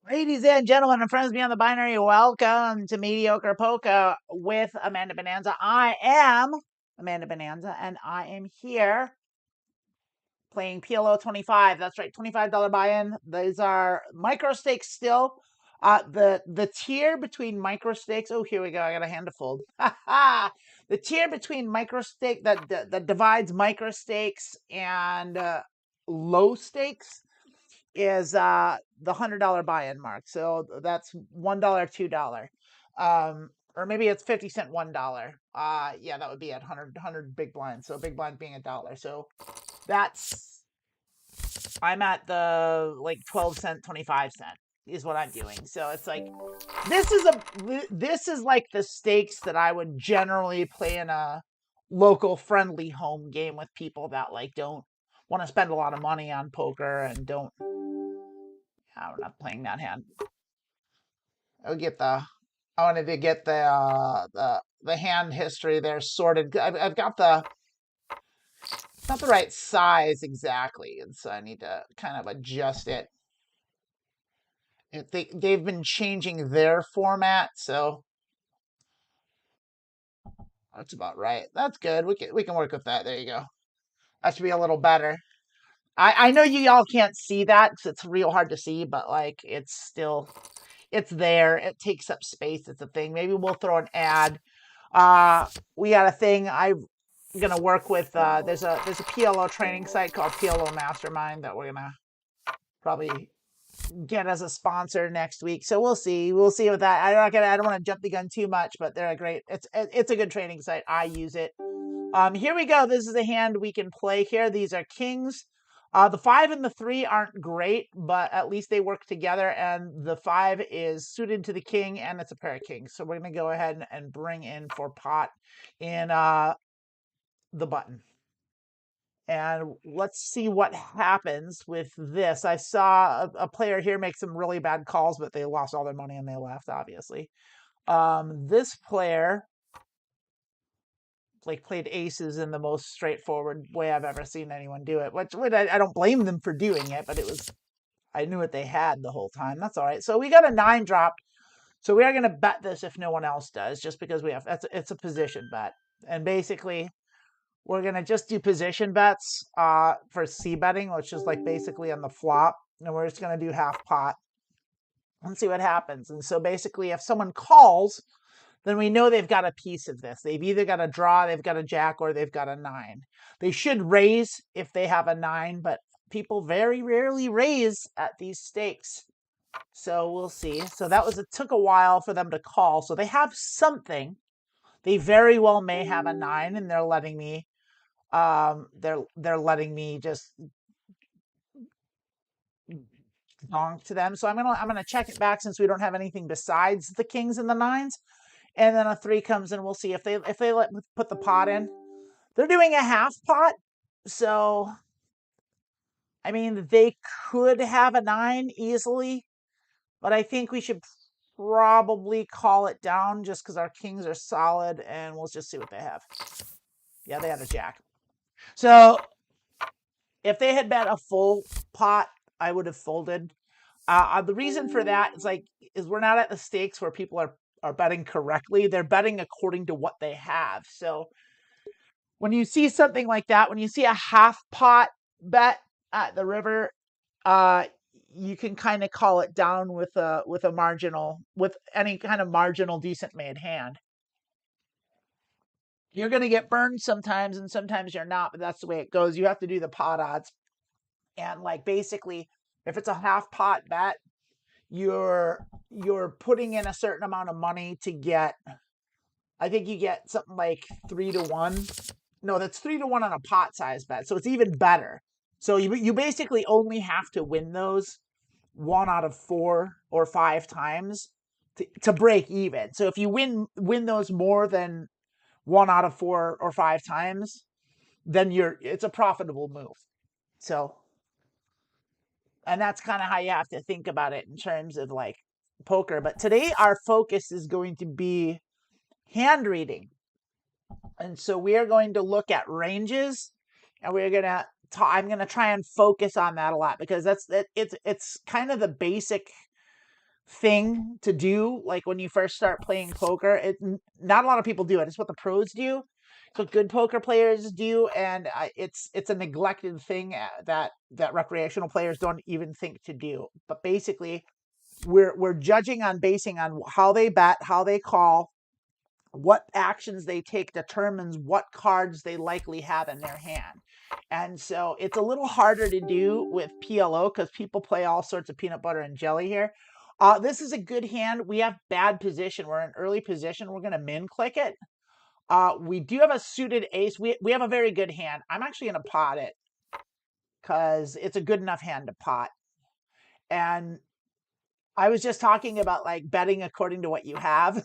Ladies and gentlemen, and friends beyond the binary, welcome to Medioker Poker with Amanda Bonanza. I am Amanda Bonanza, and I am here playing PLO 25. That's right, $25 buy-in. These are Microstakes still. The tier between Microstakes. Oh, here we go. I got a hand to fold. The tier between Microstake that divides Microstakes and low stakes is the $100 buy-in mark. So that's $1, $2. Or maybe it's 50 cent $1. Yeah, that would be at 100 big blinds. So big blind being $1. So that's, I'm at the like 12 cent, 25 cent is what I'm doing. So it's like, this is like the stakes that I would generally play in a local friendly home game with people that like don't want to spend a lot of money on poker and don't. I'm not playing that hand. I'll get the. I wanted to get the hand history there sorted. I've got the. It's not the right size exactly, and so I need to kind of adjust it. They've been changing their format, so that's about right. That's good. We can work with that. There you go. That should be a little better. I know you all can't see that because it's real hard to see, but like it's there. It takes up space. It's a thing. Maybe we'll throw an ad. We got a thing I'm gonna work with. There's a PLO training site called PLO Mastermind that we're gonna probably get as a sponsor next week. So we'll see. We'll see with that. I don't want to jump the gun too much, but they're a great. It's a good training site. I use it. Here we go. This is a hand we can play here. These are kings. The 5 and the 3 aren't great, but at least they work together, and the 5 is suited to the king, and it's a pair of kings. So we're going to go ahead and bring in for pot in the button. And let's see what happens with this. I saw a player here make some really bad calls, but they lost all their money and they left, obviously. This player played aces in the most straightforward way I've ever seen anyone do it, which I don't blame them for doing it, but I knew what they had the whole time. That's all right. So we got a 9 drop. So we are going to bet this if no one else does, just because it's a position bet. And basically, we're going to just do position bets for C betting, which is basically on the flop. And we're just going to do half pot and see what happens. And so basically, if someone calls, then we know they've got a piece of this. They've either got a draw, they've got a jack, or they've got a 9. They should raise if they have a 9, but people very rarely raise at these stakes. So we'll see. So it took a while for them to call. So they have something. They very well may have a 9, and they're letting me just donk to them. So I'm gonna check it back since we don't have anything besides the kings and the 9s. And then a 3 comes in. We'll see if they put the pot in. They're doing a half pot, so I mean they could have a 9 easily, but I think we should probably call it down just because our kings are solid, and we'll just see what they have. Yeah, they had a jack. So if they had bet a full pot, I would have folded. The reason for that is we're not at the stakes where people are betting correctly. They're betting according to what they have. So when you see something like that, when you see a half pot bet at the river, you can kind of call it down with any kind of marginal decent made hand. You're going to get burned sometimes, and sometimes you're not, but that's the way it goes. You have to do the pot odds. And basically, if it's a half pot bet, you're putting in a certain amount of money to get, I think you get something like 3 to 1. No, that's 3 to 1 on a pot size bet. So it's even better. So you basically only have to win those 1 out of 4 or 5 times to break even. So if you win those more than 1 out of 4 or 5 times, then it's a profitable move. So, and that's kind of how you have to think about it in terms of poker. But today our focus is going to be hand reading. And so we are going to look at ranges, and I'm going to try and focus on that a lot, because it's kind of the basic thing to do when you first start playing poker. Not a lot of people do it. It's what the pros do. It's what good poker players do, and it's a neglected thing that recreational players don't even think to do. But basically, we're judging basing on how they bet, how they call, what actions they take determines what cards they likely have in their hand. And so it's a little harder to do with PLO because people play all sorts of peanut butter and jelly here. This is a good hand. We have bad position. We're in early position. We're going to min click it. We do have a suited ace. We have a very good hand. I'm actually going to pot it because it's a good enough hand to pot. And I was just talking about betting according to what you have.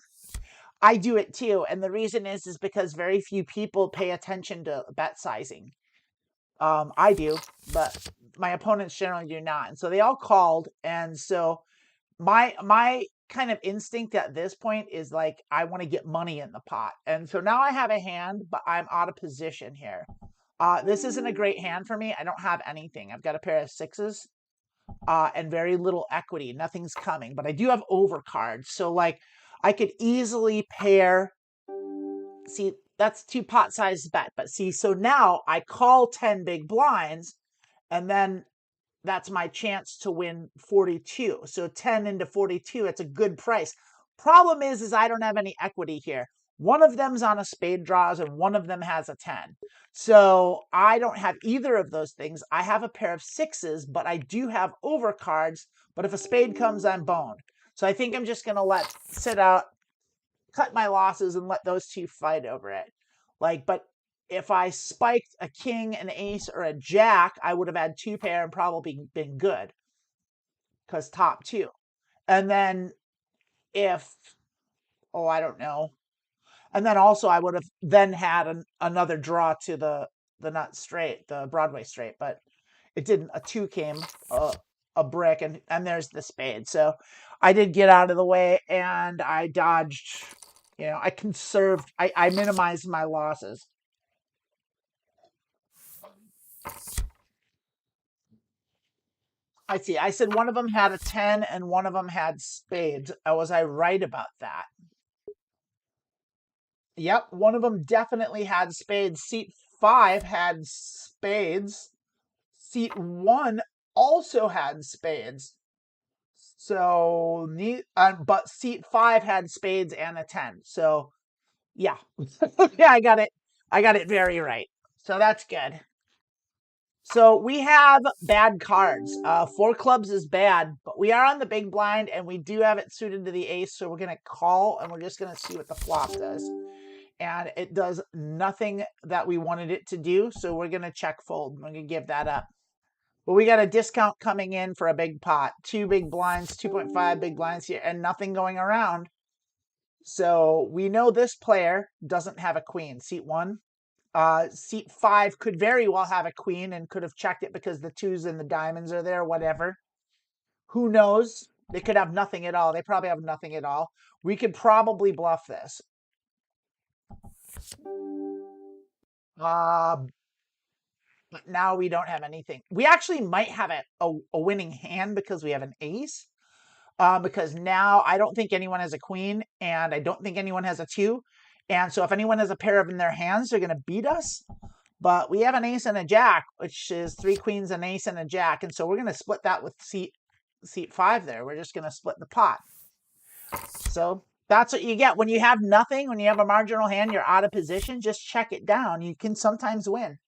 I do it too. And the reason is because very few people pay attention to bet sizing. I do, but my opponents generally do not. And so they all called. And so my kind of instinct at this point is I want to get money in the pot. And so now I have a hand, but I'm out of position here. This isn't a great hand for me. I don't have anything. I've got a pair of 6s and very little equity. Nothing's coming, but I do have overcards. So I could easily pair. See, that's 2 pot size bet. But see, so now I call 10 big blinds, and then that's my chance to win 42. So 10 into 42, it's a good price. Problem is I don't have any equity here. One of them's on a spade draws, and one of them has a 10. So I don't have either of those things. I have a pair of 6s, but I do have overcards. But if a spade comes, I'm boned. So I think I'm just going to sit out, cut my losses, and let those two fight over it. But if I spiked a king, an ace, or a jack, I would have had 2 pair and probably been good because top 2. And then if, I don't know. And then also I would have then had another draw to the nut straight, the Broadway straight, but it didn't. A 2 came, a brick, and there's the spade. So I did get out of the way and I dodged, I conserved, I minimized my losses. I see. I said one of them had a 10 and one of them had spades. Was I right about that? Yep, one of them definitely had spades. Seat 5 had spades. Seat 1 also had spades. So, but seat 5 had spades and a 10. So, yeah. Yeah, I got it. I got it very right. So that's good. So we have bad cards. 4 clubs is bad, but we are on the big blind and we do have it suited to the ace. So we're going to call and we're just going to see what the flop does. And it does nothing that we wanted it to do. So we're going to check fold. We're going to give that up. But we got a discount coming in for a big pot. 2 big blinds, 2.5 big blinds here, and nothing going around. So we know this player doesn't have a queen. Seat 1. Seat 5 could very well have a queen and could have checked it because the 2s and the diamonds are there, whatever. Who knows? They could have nothing at all. They probably have nothing at all. We could probably bluff this. But now we don't have anything. We actually might have a winning hand because we have an ace. Because now I don't think anyone has a queen and I don't think anyone has a 2. And so if anyone has a pair in their hands, they're going to beat us. But we have an ace and a jack, which is 3 queens, an ace, and a jack. And so we're going to split that with seat 5 there. We're just going to split the pot. So that's what you get. When you have nothing, when you have a marginal hand, you're out of position, just check it down. You can sometimes win.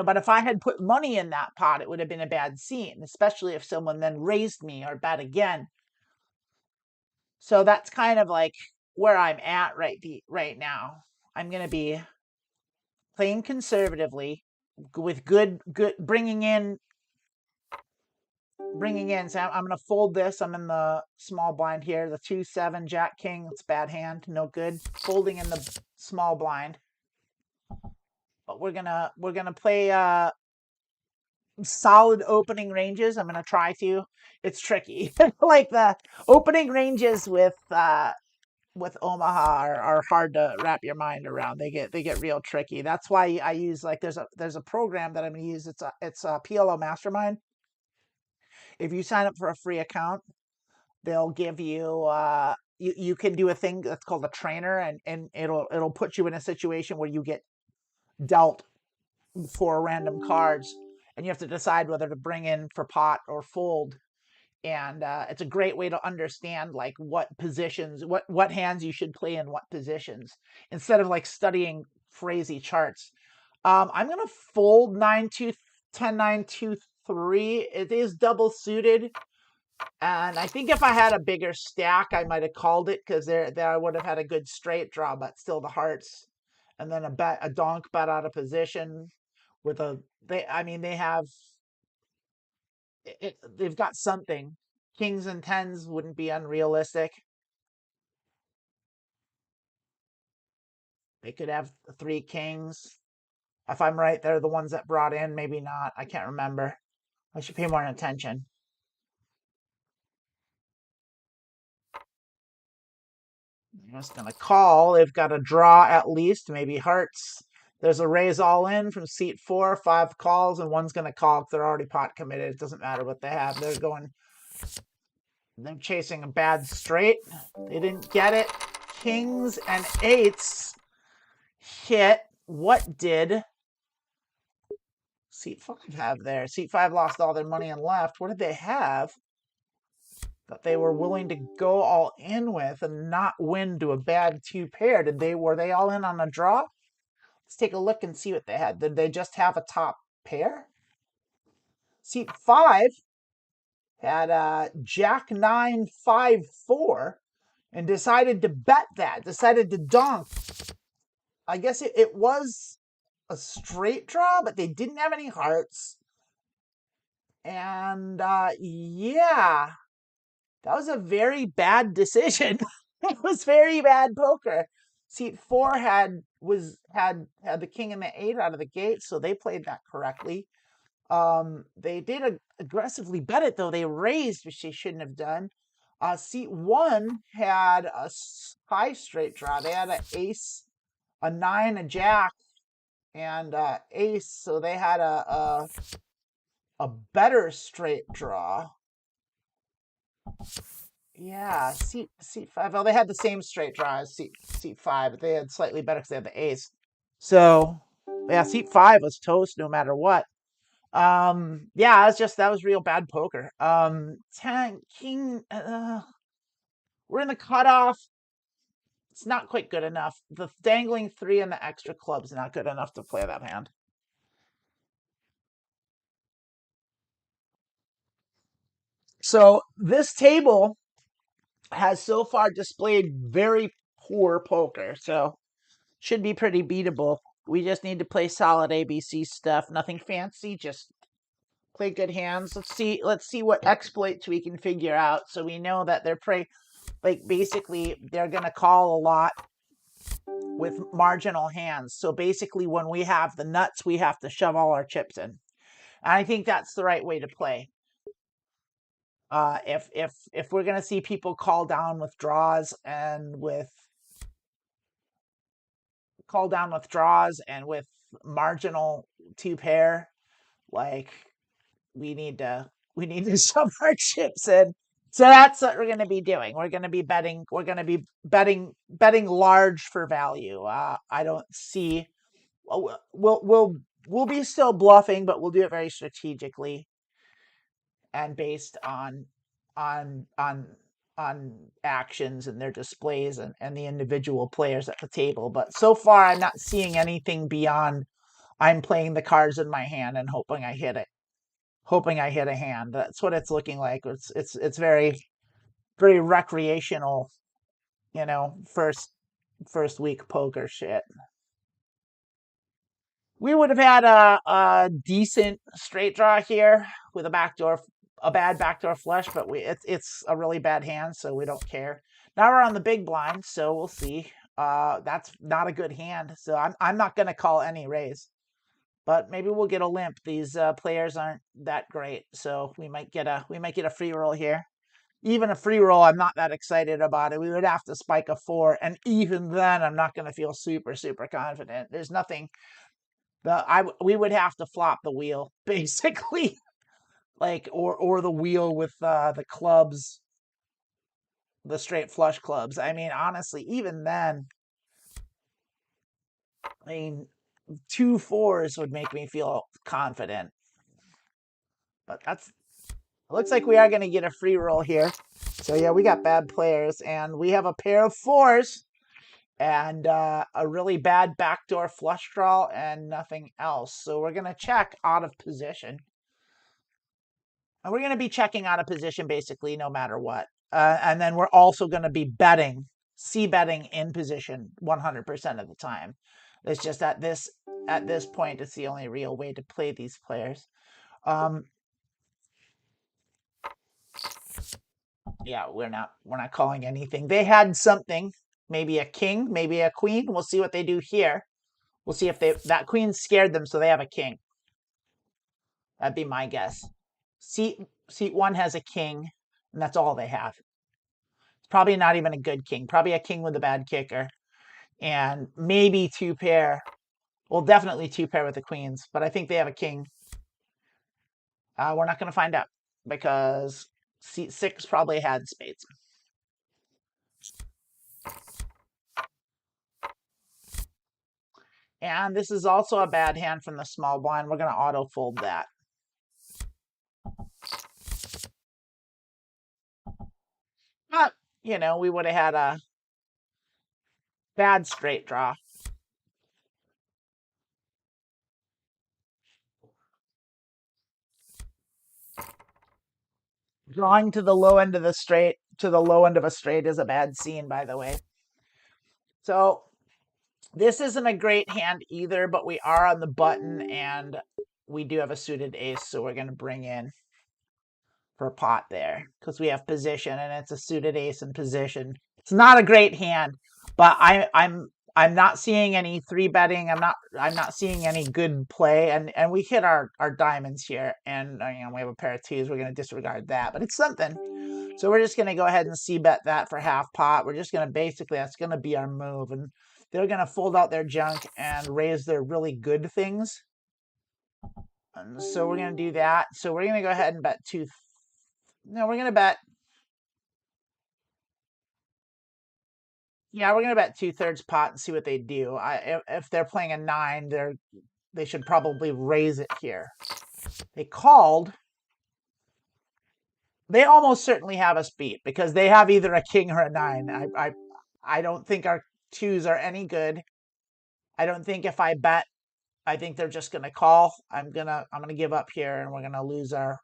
But if I had put money in that pot, it would have been a bad scene, especially if someone then raised me or bet again. So that's kind of like where I'm at right now. I'm going to be playing conservatively with good bringing in. So I'm going to fold this. I'm in the small blind here. The 2, 7, jack, king. It's bad hand. No good. Folding in the small blind. But we're gonna play solid opening ranges. I'm gonna try to. It's tricky. Like the opening ranges with Omaha are hard to wrap your mind around. They get real tricky. That's why I use, like, there's a program that I'm gonna use. It's a PLO Mastermind. If you sign up for a free account, they'll give you you can do a thing that's called a trainer, and it'll put you in a situation where you get dealt 4 random cards and you have to decide whether to bring in for pot or fold. And it's a great way to understand, like, what positions, what hands you should play in what positions, instead of like studying crazy charts. I'm gonna fold 9-2, 10-9-2, 3. It is double suited, and I think if I had a bigger stack, I might have called it because there I would have had a good straight draw, but still the hearts, and then a donk bet out of position with they have they've got something. Kings and 10s wouldn't be unrealistic. They could have 3 kings. If I'm right, they're the ones that brought in. Maybe not. I can't remember. I should pay more attention. I'm just going to call. They've got a draw at least. Maybe hearts. There's a raise all in from seat 4. 5 calls, and one's going to call if they're already pot committed. It doesn't matter what they have. They're chasing a bad straight. They didn't get it. Kings and 8s hit. What did seat 5 have there? Seat 5 lost all their money and left. What did they have that they were willing to go all in with and not win to a bad 2 pair? Were they all in on a draw? Let's take a look and see what they had. Did they just have a top pair? Seat 5 had Jack 9, 5, 4 and decided to bet that. Decided to donk. I guess it was a straight draw, but they didn't have any hearts. And yeah, that was a very bad decision. It was very bad poker. Seat 4 had the king and the 8 out of the gate, so they played that correctly. They did aggressively bet it though. They raised, which they shouldn't have done. Seat 1 had a high straight draw. They had an ace, a 9, a jack, and ace, so they had a better straight draw. Yeah, seat 5. Well, they had the same straight draw as seat 5, but they had slightly better because they had the ace. So yeah, seat 5 was toast no matter what. Yeah, that was real bad poker. 10 king. We're in the cutoff. It's not quite good enough. The dangling 3 and the extra club's not good enough to play that hand. So this table has so far displayed very poor poker, so should be pretty beatable. We just need to play solid ABC stuff. Nothing fancy, just play good hands. Let's see what exploits we can figure out so we know that basically they're gonna call a lot with marginal hands. So basically when we have the nuts, we have to shove all our chips in. And I think that's the right way to play. If we're gonna see people call down with draws and with marginal 2-pair, like we need to shove our chips in. So that's what we're going to be doing. We're going to be betting large for value. I don't see. We'll be still bluffing, but we'll do it very strategically and based on actions and their displays and the individual players at the table. But so far, I'm not seeing anything beyond I'm playing the cards in my hand and hoping I hit a hand. That's what it's looking like. It's very very recreational, first week poker shit. We would have had a decent straight draw here with a bad backdoor flush, but it's a really bad hand, so we don't care. Now we're on the big blind, so we'll see. That's not a good hand, so I'm not gonna call any raise, but maybe we'll get a limp. These players aren't that great, so we might get a free roll here. Even a free roll, I'm not that excited about it. We would have to spike a 4, and even then, I'm not going to feel super, super confident. There's nothing. We would have to flop the wheel, basically, or the wheel with the clubs, the straight flush clubs. I mean, honestly, even then, I mean, 2 4s would make me feel confident. But it looks like we are going to get a free roll here. So yeah, we got bad players, and we have a pair of 4s. And a really bad backdoor flush draw and nothing else. So we're going to check out of position. And we're going to be checking out of position basically no matter what. And then we're also going to be c-betting in position 100% of the time. It's just at this point, it's the only real way to play these players. Yeah, we're not calling anything. They had something. Maybe a king, maybe a queen. We'll see what they do here. We'll see if that queen scared them, so they have a king. That'd be my guess. Seat 1 has a king, and that's all they have. It's probably not even a good king. Probably a king with a bad kicker, and maybe 2-pair. Well, definitely 2-pair with the queens, but I think they have a king. We're not going to find out because seat 6 probably had spades. And this is also a bad hand from the small blind. We're going to auto fold that. But, we would have had a bad straight draw. Drawing to the low end of a straight is a bad scene, by the way. So This isn't a great hand either, but we are on the button and we do have a suited ace, so we're going to bring in for a pot there because we have position and it's a suited ace in position. It's not a great hand, but I'm not seeing any three betting. I'm not seeing any good play, and we hit our diamonds here, and we have a pair of twos. We're going to disregard that, but it's something. So we're just going to go ahead and c-bet that for half pot. We're just going to basically, that's going to be our move, and they're going to fold out their junk and raise their really good things. And so we're going to do that. So we're going to go ahead and bet two. No, we're going to bet. Yeah, we're going to bet 2/3 pot and see what they do. If they're playing a 9, they should probably raise it here. They called. They almost certainly have us beat because they have either a king or a 9. I don't think our twos are any good. I don't think if I bet, I think they're just going to call. I'm going to give up here and we're going to lose our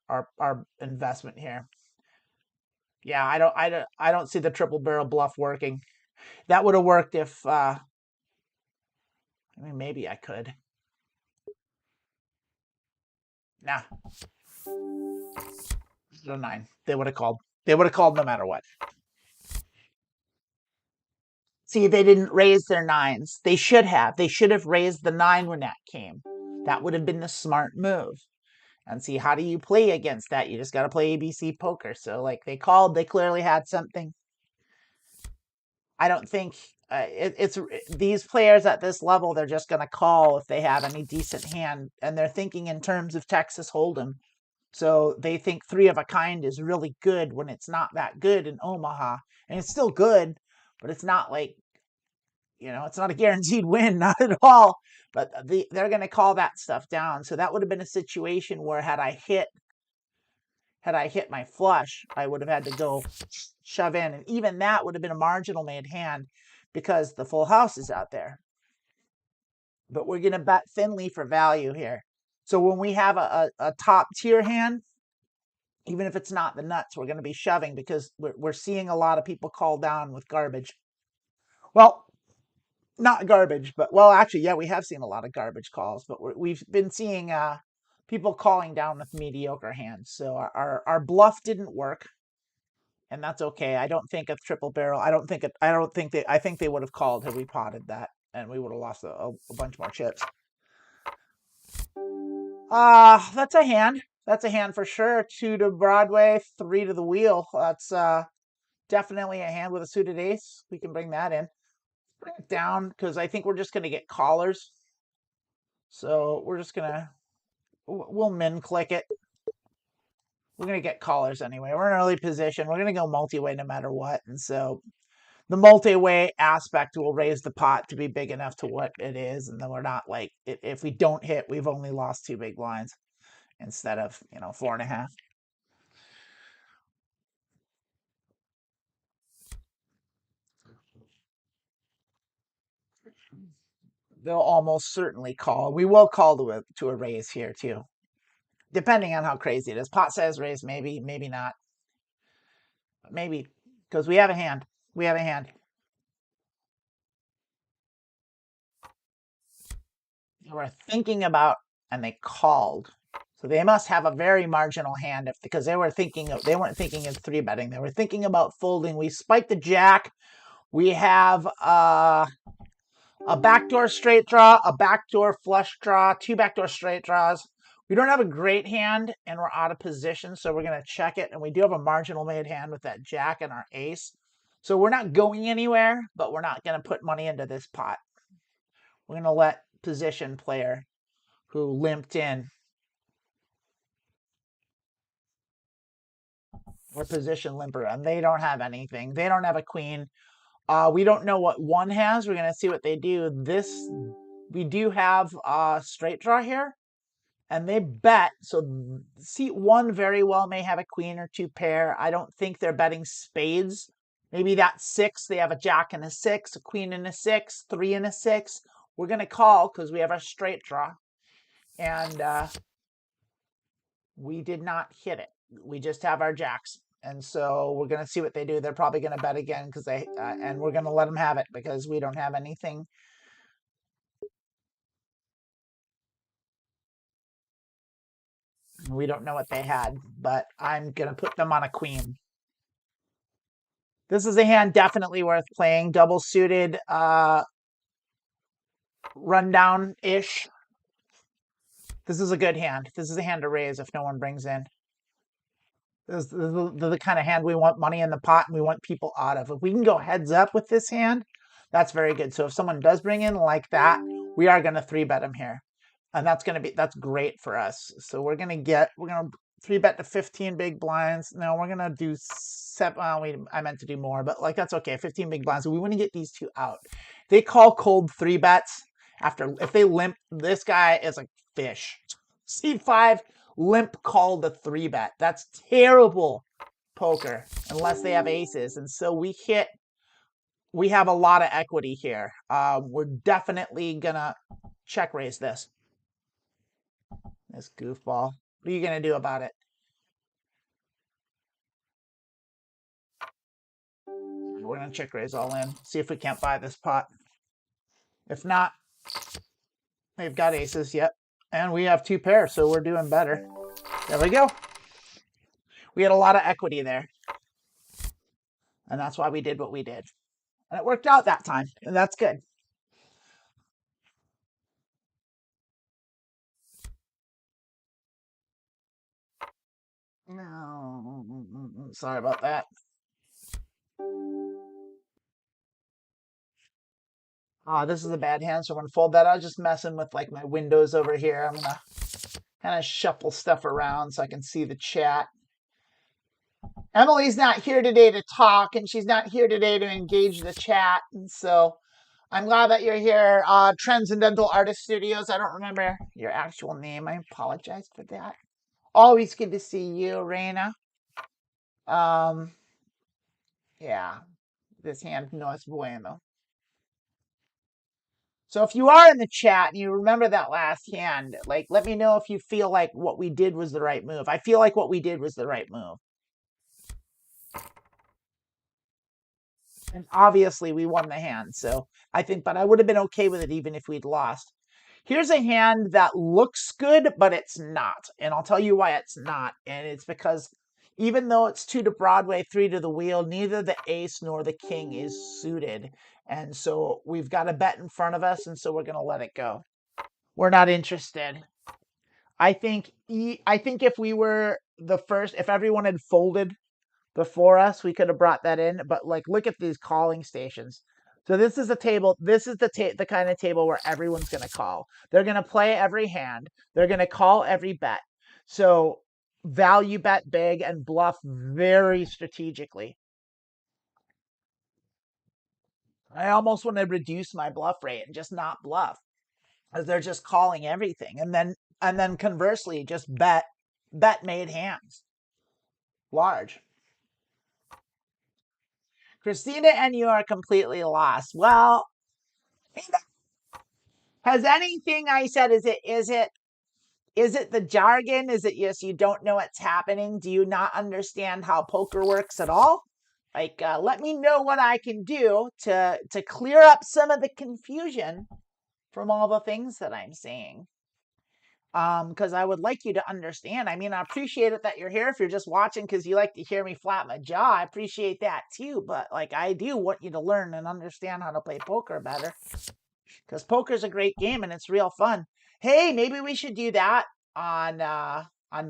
investment here. Yeah, I don't see the triple barrel bluff working. That would have worked if I mean, maybe I could. Nah. No 9. They would have called. They would have called no matter what. See, they didn't raise their 9s. They should have. They should have raised the 9 when that came. That would have been the smart move. And see, how do you play against that? You just got to play ABC poker. So, like, they called. They clearly had something. I don't think it's these players at this level. They're just going to call if they have any decent hand, and they're thinking in terms of Texas Hold'em. So they think 3 of a kind is really good when it's not that good in Omaha. And it's still good, but it's not like, it's not a guaranteed win, not at all. But they're going to call that stuff down. So that would have been a situation where had I hit my flush, I would have had to go shove in. And even that would have been a marginal made hand because the full house is out there. But we're going to bet thinly for value here. So when we have a top tier hand, even if it's not the nuts, we're going to be shoving because we're seeing a lot of people call down with garbage. Well, not garbage, but actually, yeah, we have seen a lot of garbage calls, but we've been seeing people calling down with mediocre hands. So our bluff didn't work, and that's okay. I don't think a triple barrel. I think they would have called had we potted that, and we would have lost a bunch more chips. That's a hand. That's a hand for sure. 2 to Broadway, 3 to the wheel. That's definitely a hand with a suited ace. We can bring that in. Bring it down because I think we're just going to get callers. So we're just going to, we'll min click it. We're going to get callers anyway. We're in early position. We're going to go multi-way no matter what. And so the multi-way aspect will raise the pot to be big enough to what it is. And then we're not like, if we don't hit, we've only lost 2 big blinds instead of, 4.5. They'll almost certainly call. We will call to a raise here too, depending on how crazy it is. Pot size raise, maybe, maybe not. Maybe, because we have a hand. We have a hand. They were thinking about, and they called. So they must have a very marginal hand because they weren't thinking of 3 betting. They were thinking about folding. We spiked the jack. We have a backdoor straight draw, a backdoor flush draw, 2 backdoor straight draws. We don't have a great hand, and we're out of position, so we're going to check it. And we do have a marginal made hand with that jack and our ace. So we're not going anywhere, but we're not going to put money into this pot. We're going to let position player who limped in, or position limper, and they don't have anything. They don't have a queen. We don't know what 1 has. We're going to see what they do. We do have a straight draw here. And they bet, so seat 1 very well may have a queen or 2 pair. I don't think they're betting spades. Maybe that's 6. They have a jack and a 6, a queen and a 6, 3 and a 6. We're going to call because we have our straight draw. And we did not hit it. We just have our jacks. And so we're going to see what they do. They're probably going to bet again because and we're going to let them have it because we don't have anything We don't know what they had, but I'm going to put them on a queen. This is a hand definitely worth playing. Double suited, rundown-ish. This is a good hand. This is a hand to raise if no one brings in. This is the kind of hand we want money in the pot and we want people out of. If we can go heads up with this hand, that's very good. So if someone does bring in like that, we are going to 3-bet them here. And that's great for us. So we're going to 3-bet to 15 big blinds. No, we're going to do 7. I meant to do more, but like that's okay. 15 big blinds. So we want to get these two out. They call cold 3-bets if they limp. This guy is a fish. C5 limp call the 3-bet. That's terrible poker unless they have aces. And so we have a lot of equity here. We're definitely gonna check raise this. This goofball. What are you gonna do about it? We're gonna check raise all in. See if we can't buy this pot. If not, they've got aces. Yep. And we have 2 pairs, so we're doing better. There we go. We had a lot of equity there. And that's why we did what we did. And it worked out that time. And that's good. No. Sorry about that. This is a bad hand, so I'm going to fold that. I was just messing with like my windows over here. I'm going to kind of shuffle stuff around so I can see the chat. Emily's not here today to talk, and she's not here today to engage the chat. And so I'm glad that you're here. Transcendental Artist Studios. I don't remember your actual name. I apologize for that. Always good to see you, Raina. Yeah, this hand no es bueno. So if you are in the chat and you remember that last hand, like let me know if you feel like what we did was the right move. I feel like what we did was the right move. And obviously we won the hand, so I think, but I would have been okay with it even if we'd lost. Here's a hand that looks good, but it's not. And I'll tell you why it's not. And it's because even though it's 2 to Broadway, 3 to the wheel, neither the ace nor the king is suited. And so we've got a bet in front of us, and so we're going to let it go. We're not interested. I think if we were the first, if everyone had folded before us, we could have brought that in. But like, look at these calling stations. So this is a table. This is the kind of table where everyone's going to call. They're going to play every hand. They're going to call every bet. So value bet big and bluff very strategically. I almost want to reduce my bluff rate and just not bluff, as they're just calling everything. And then conversely, just bet made hands large. Christina and you are completely lost. Well, has anything I said, is it the jargon? Is it yes, you don't know what's happening? Do you not understand how poker works at all? Like, let me know what I can do to clear up some of the confusion from all the things that I'm saying. Because I would like you to understand. I mean, I appreciate it that you're here. If you're just watching because you like to hear me flap my jaw, I appreciate that too. But like, I do want you to learn and understand how to play poker better, because poker's a great game and it's real fun. Hey, maybe we should do that on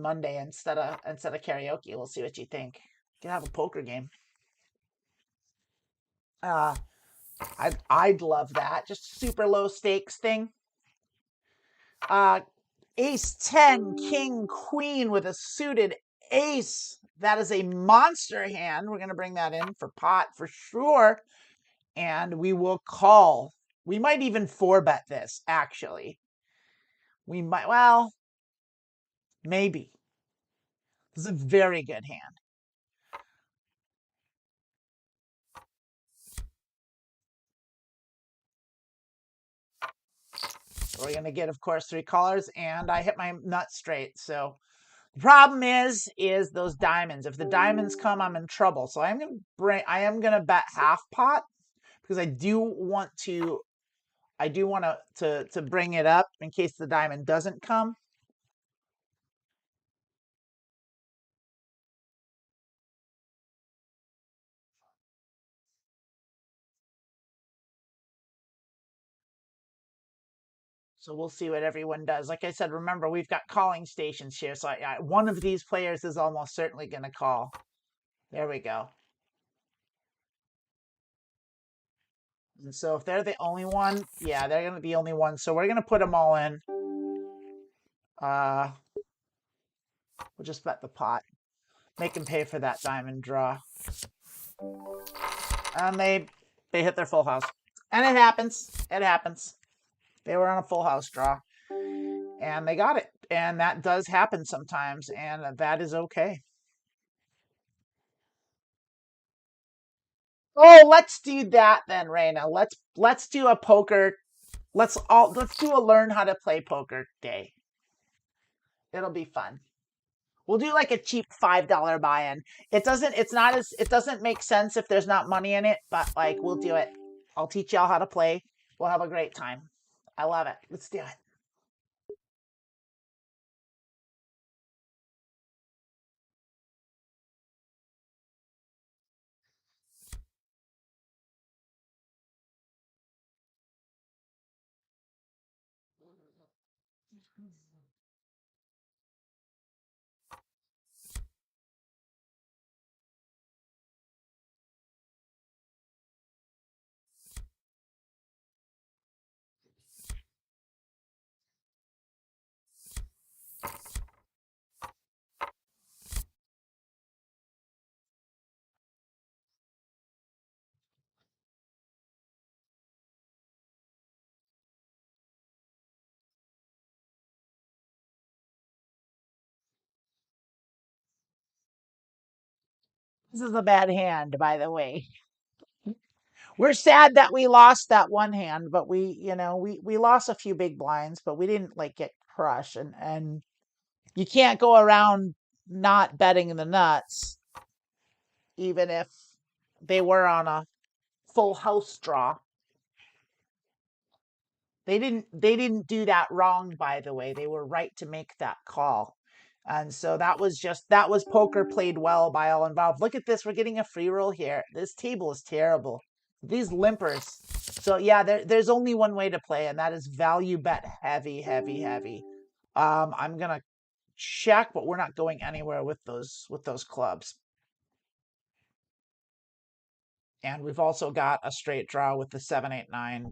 Monday instead of karaoke. We'll see what you think. You can have a poker game. I'd love that. Just super low stakes thing. Ace 10, king, queen with a suited ace. That is a monster hand. We're going to bring that in for pot for sure. And we will call. We might even 4-bet this, actually. We might, well, maybe. This is a very good hand. We're going to get, of course, 3 callers, and I hit my nut straight. So the problem is those diamonds. If the diamonds come, I'm in trouble. So I am going to bet half pot, because I do want to bring it up in case the diamond doesn't come. So we'll see what everyone does. Like I said, remember, we've got calling stations here. So one of these players is almost certainly going to call. There we go. And so if they're the only one, yeah, they're going to be the only one. So we're going to put them all in. We'll just bet the pot. Make them pay for that diamond draw. And they hit their full house. And it happens. It happens. They were on a full house draw. And they got it. And that does happen sometimes. And that is okay. Oh, let's do that then, Raina. Let's do a poker. Let's do a learn how to play poker day. It'll be fun. We'll do like a cheap $5 buy-in. It doesn't make sense if there's not money in it, but like we'll do it. I'll teach y'all how to play. We'll have a great time. I love it. Let's do it. This is a bad hand, by the way. We're sad that we lost that one hand, but we lost a few big blinds, but we didn't like get crushed. And you can't go around not betting the nuts, even if they were on a full house draw. They didn't do that wrong, by the way. They were right to make that call. And so that was poker played well by all involved. Look at this. We're getting a free roll here. This table is terrible. These limpers. So yeah, there's only one way to play, and that is value bet heavy, heavy, heavy. I'm gonna check, but we're not going anywhere with those clubs. And we've also got a straight draw with the 7, 8, 9.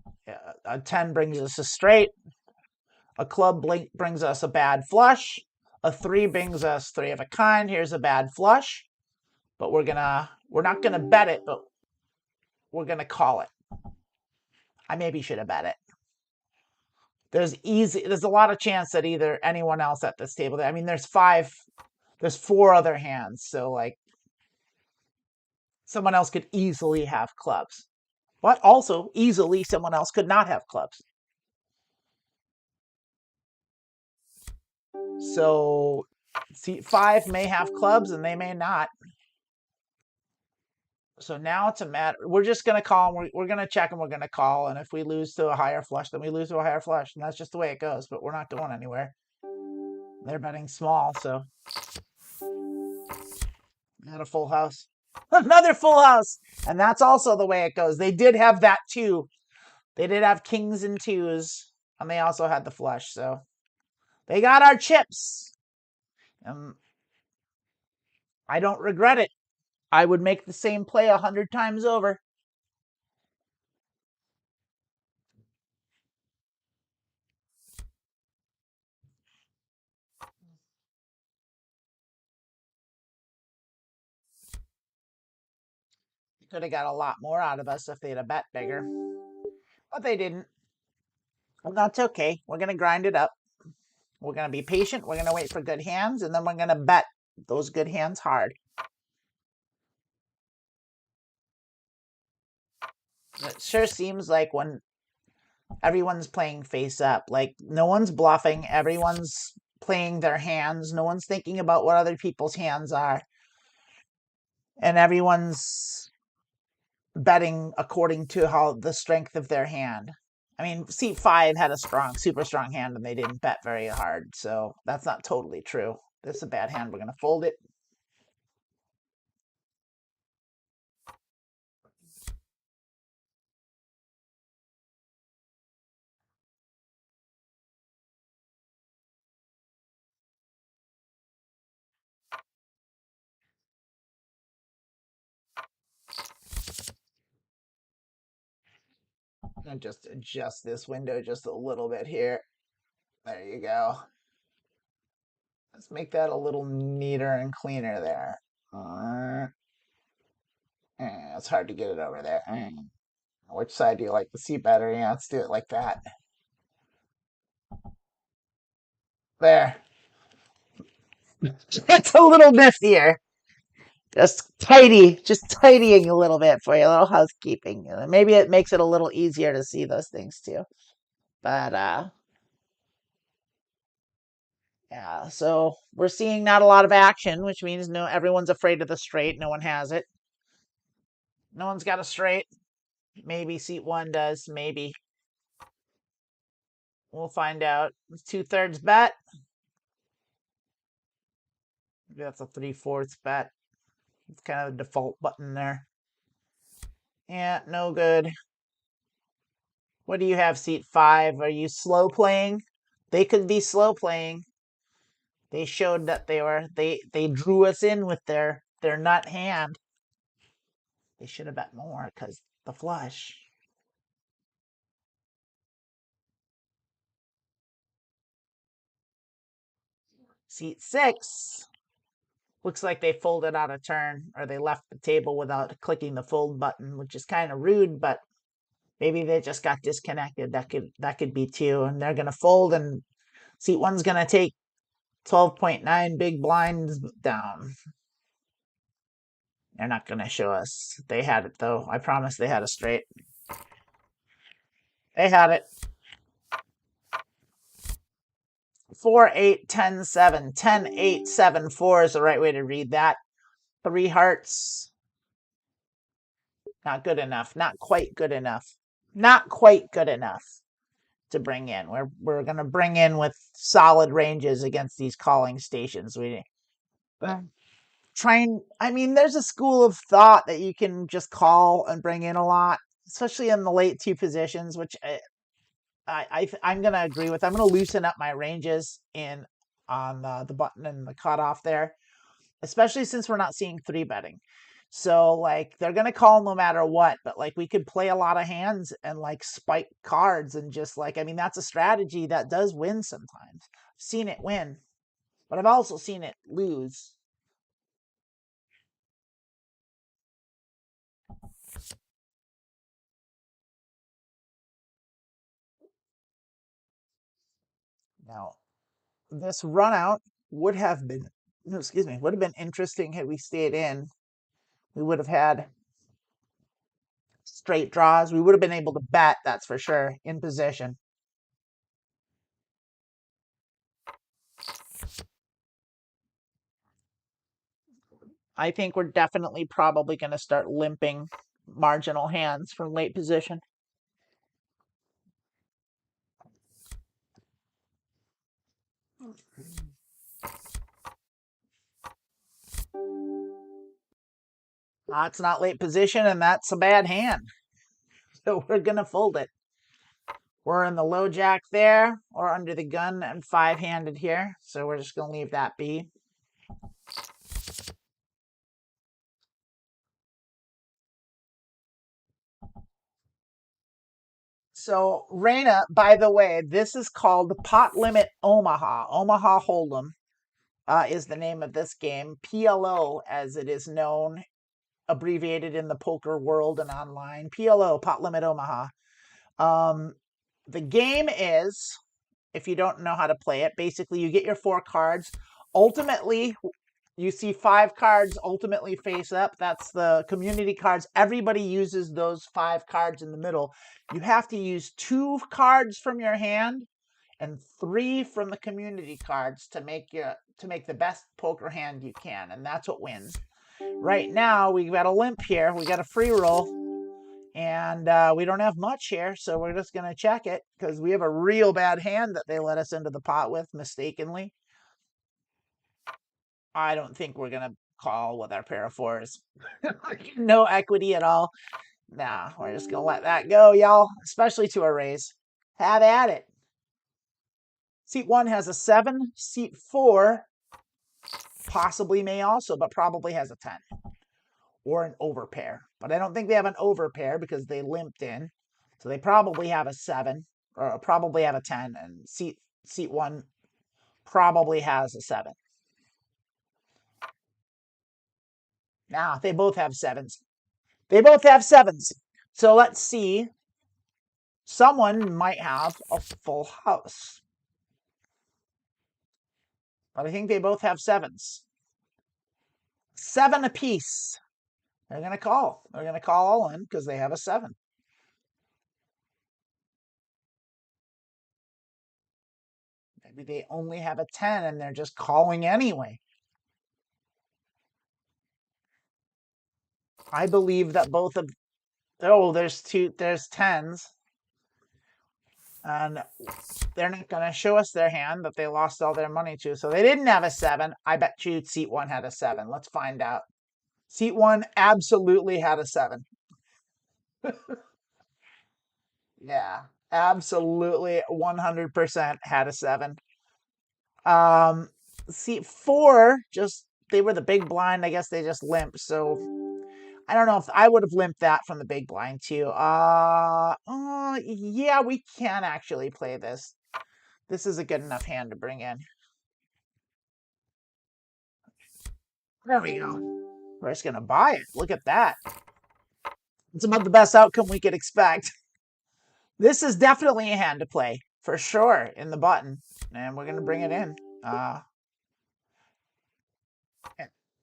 A 10 brings us a straight. A club brings us a bad flush. A 3 brings us 3 of a kind. Here's a bad flush. But we're not gonna bet it, but we're gonna call it. I maybe should have bet it. There's a lot of chance that either anyone else at this table. I mean, there's 4 other hands, so like someone else could easily have clubs. But also easily someone else could not have clubs. So seat 5 may have clubs and they may not. So now it's a matter. We're just going to call. We're going to check and we're going to call. And if we lose to a higher flush, then we lose to a higher flush. And that's just the way it goes. But we're not going anywhere. They're betting small. So not a full house. Another full house. And that's also the way it goes. They did have that too. They did have kings and twos. And they also had the flush. So they got our chips. I don't regret it. I would make the same play 100 times over. They could have got a lot more out of us if they'd have bet bigger. But they didn't. Well, that's okay. We're going to grind it up. We're going to be patient. We're going to wait for good hands. And then we're going to bet those good hands hard. It sure seems like when everyone's playing face up, like no one's bluffing. Everyone's playing their hands. No one's thinking about what other people's hands are. And everyone's betting according to how the strength of their hand. I mean, seat 5 had a super strong hand, and they didn't bet very hard. So that's not totally true. This is a bad hand. We're going to fold it. And just adjust this window just a little bit here. There you go. Let's make that a little neater and cleaner there. It's hard to get it over there. Which side do you like to see better? Yeah, let's do it like that. There. It's a little niftier. Just tidying a little bit for you, a little housekeeping. Maybe it makes it a little easier to see those things too. But yeah, so we're seeing not a lot of action, which means no everyone's afraid of the straight. No one has it. No one's got a straight. Maybe seat one does, maybe. We'll find out. It's 2/3 bet. Maybe that's a 3/4 bet. It's kind of the default button there. Yeah, no good. What do you have, seat 5? Are you slow playing? They could be slow playing. They showed that they drew us in with their nut hand. They should have bet more because the flush. Seat 6. Looks like they folded out a turn, or they left the table without clicking the fold button, which is kind of rude, but maybe they just got disconnected. That could be too. And they're gonna fold, and seat 1's gonna take 12.9 big blinds down. They're not gonna show us. They had it though. I promise they had a straight. They had it. 4, 8, 10, 7. 10, 8, 7, 4 is the right way to read that. 3 hearts. Not good enough. Not quite good enough. Not quite good enough to bring in. We're going to bring in with solid ranges against these calling stations. I mean, there's a school of thought that you can just call and bring in a lot, especially in the late 2 positions, which I'm going to agree with. I'm going to loosen up my ranges on the button and the cutoff there, especially since we're not seeing 3-betting. So like they're going to call no matter what, but like we could play a lot of hands and like spike cards and just like, I mean, that's a strategy that does win sometimes. I've seen it win, but I've also seen it lose. Now, this run out would have been, would have been interesting had we stayed in. We would have had straight draws. We would have been able to bet, that's for sure, in position. I think we're definitely probably going to start limping marginal hands from late position. It's not late position, and that's a bad hand. So we're going to fold it. We're in the low jack there, or under the gun and 5-handed here. So we're just going to leave that be. So Reina, by the way, this is called Pot Limit Omaha. Omaha Hold'em is the name of this game. PLO, as it is known, abbreviated in the poker world and online. PLO, Pot Limit Omaha. The game is, if you don't know how to play it, basically you get your 4 cards. Ultimately, you see 5 cards ultimately face up. That's the community cards. Everybody uses those 5 cards in the middle. You have to use 2 cards from your hand and 3 from the community cards to make the best poker hand you can, and that's what wins. Right now, we got a limp here. We got a free roll. And we don't have much here, so we're just going to check it because we have a real bad hand that they let us into the pot with mistakenly. I don't think we're going to call with our pair of 4s. No equity at all. Nah, we're just going to let that go, y'all, especially to a raise. Have at it. Seat 1 has a 7. Seat 4 possibly may also, but probably has a 10. Or an overpair. But I don't think they have an overpair because they limped in. So they probably have a 7, or probably have a 10, and seat 1 probably has a 7. Now, they both have 7s. They both have 7s. So let's see. Someone might have a full house. But I think they both have 7s. 7 apiece. They're going to call. They're going to call all in because they have a 7. Maybe they only have a 10 and they're just calling anyway. I believe that both of... Oh, there's 10s. And they're not going to show us their hand that they lost all their money to. So they didn't have a 7. I bet you seat 1 had a 7. Let's find out. Seat 1 absolutely had a 7. Yeah, absolutely 100% had a 7. Seat 4, just, they were the big blind. I guess they just limped. So I don't know if I would have limped that from the big blind too. Yeah, we can actually play this. This is a good enough hand to bring in. There we go. We're just going to buy it. Look at that. It's about the best outcome we could expect. This is definitely a hand to play, for sure, in the button. And we're going to bring it in. We're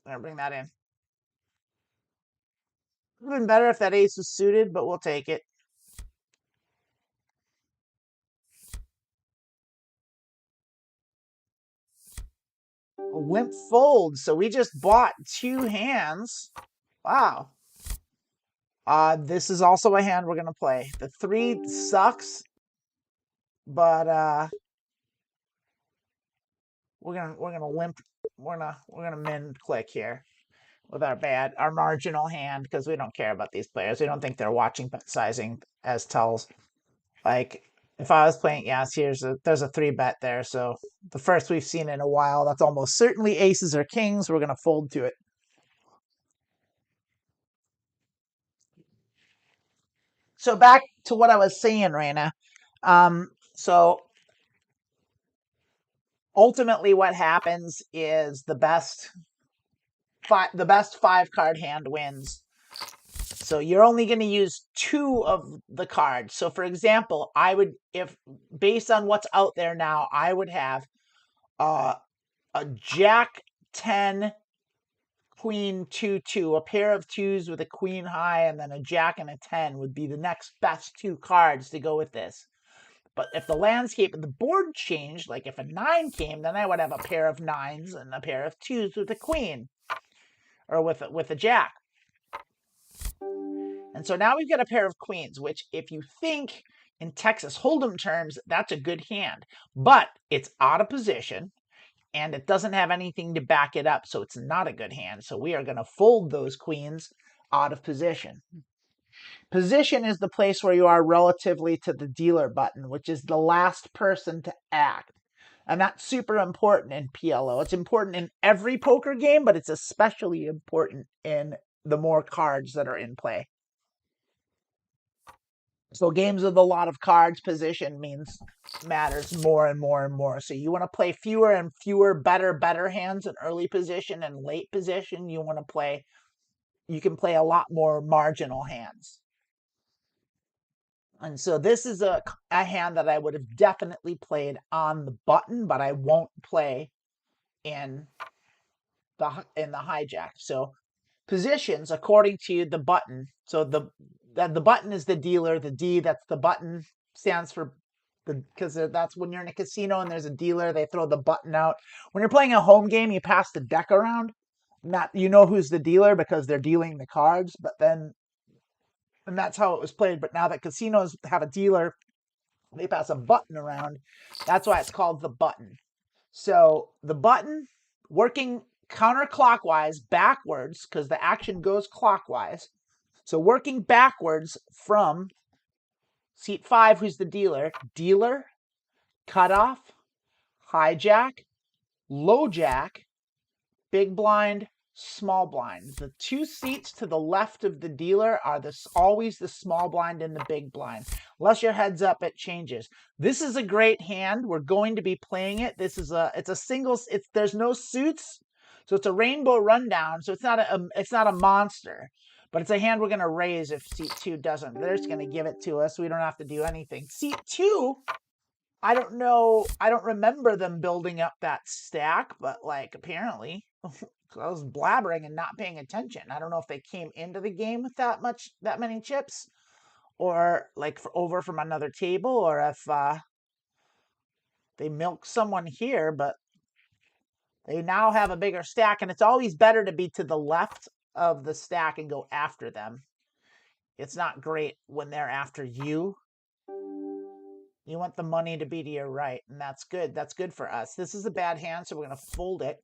going to bring that in. It would have been better if that ace was suited, but we'll take it. A limp fold. So we just bought 2 hands. Wow. This is also a hand we're going to play. The 3 sucks, but we're gonna limp. We're gonna min click here with our marginal hand because we don't care about these players. We don't think they're watching bet sizing as tells. Like if I was playing, yes, there's a 3 bet there. So the first we've seen in a while. That's almost certainly aces or kings. We're gonna fold to it. So back to what I was saying, Raina. So ultimately, what happens is the best 5-card hand wins. So you're only going to use 2 of the cards. So for example, I would, if based on what's out there now, I would have a Jack 10, Queen 2-2, a pair of 2s with a Queen high, and then a Jack and a 10 would be the next best 2 cards to go with this. But if the landscape of the board changed, like if a 9 came, then I would have a pair of 9s and a pair of 2s with a Queen, or with a Jack. And so now we've got a pair of queens, which if you think in Texas Hold'em terms, that's a good hand. But it's out of position, and it doesn't have anything to back it up, so it's not a good hand. So we are going to fold those queens out of position. Position is the place where you are relatively to the dealer button, which is the last person to act. And that's super important in PLO. It's important in every poker game, but it's especially important in the more cards that are in play. So games with a lot of cards, position matters more and more and more. So you want to play fewer and fewer better hands in early position and late position. You can play a lot more marginal hands. And so this is a hand that I would have definitely played on the button, but I won't play in the hijack. So positions according to the button. So the button is the dealer. The D, that's the button, stands for because that's when you're in a casino and there's a dealer, they throw the button out. When you're playing a home game, you pass the deck around. Not you know who's the dealer because they're dealing the cards, and that's how it was played. But now that casinos have a dealer, they pass a button around. That's why it's called the button. So the button working counterclockwise backwards because the action goes clockwise. So working backwards from seat 5, who's the dealer, cutoff, hijack, low jack, big blind, small blind. The two seats to the left of the dealer are always the small blind and the big blind. Unless your head's up, it changes. This is a great hand. We're going to be playing it. It's a single. There's no suits, so it's a rainbow rundown. So it's not a monster, but it's a hand we're going to raise if seat 2 doesn't. They're just going to give it to us. We don't have to do anything. Seat 2. I don't know. I don't remember them building up that stack, but like apparently I was blabbering and not paying attention. I don't know if they came into the game with that many chips, or like over from another table, or if they milked someone here, but they now have a bigger stack, and it's always better to be to the left of the stack and go after them. It's not great when they're after you. You want the money to be to your right, and that's good. That's good for us. This is a bad hand, so we're going to fold it.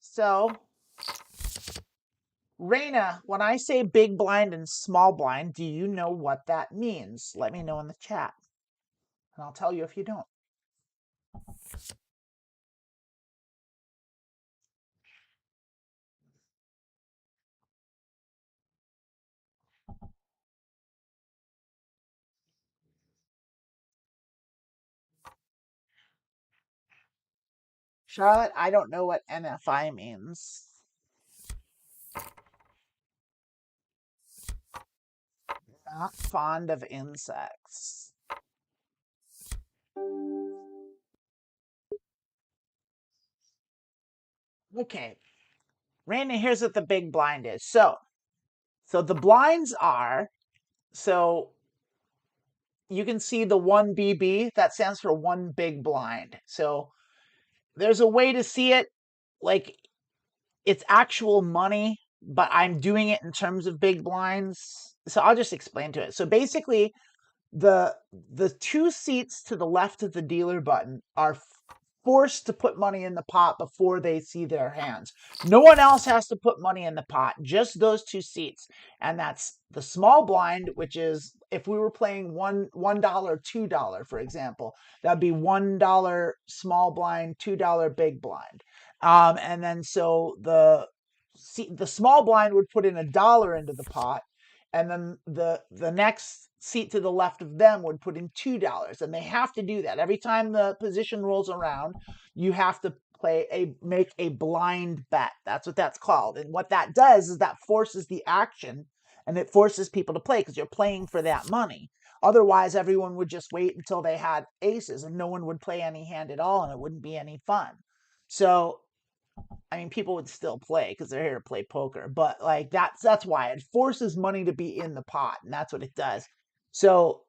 So, Raina, when I say big blind and small blind, do you know what that means? Let me know in the chat, and I'll tell you if you don't. Charlotte, I don't know what NFI means. Not fond of insects. Okay. Raina, here's what the big blind is. So the blinds are, so you can see the 1BB, that stands for one big blind. So there's a way to see it like it's actual money, but I'm doing it in terms of big blinds. So I'll just explain to it. So basically, the two seats to the left of the dealer button are forced to put money in the pot before they see their hands. No one else has to put money in the pot, just those two seats. And that's the small blind, which is if we were playing $1, $2, for example, that'd be $1 small blind, $2 big blind. And then so the small blind would put in $1 into the pot, and then the next seat to the left of them would put in $2, and they have to do that every time the position rolls around. You have to make a blind bet. That's what that's called. And what that does is that forces the action, and it forces people to play because you're playing for that money. Otherwise, everyone would just wait until they had aces, and no one would play any hand at all, and it wouldn't be any fun. So I mean, people would still play because they're here to play poker, but like that's why it forces money to be in the pot, and that's what it does. So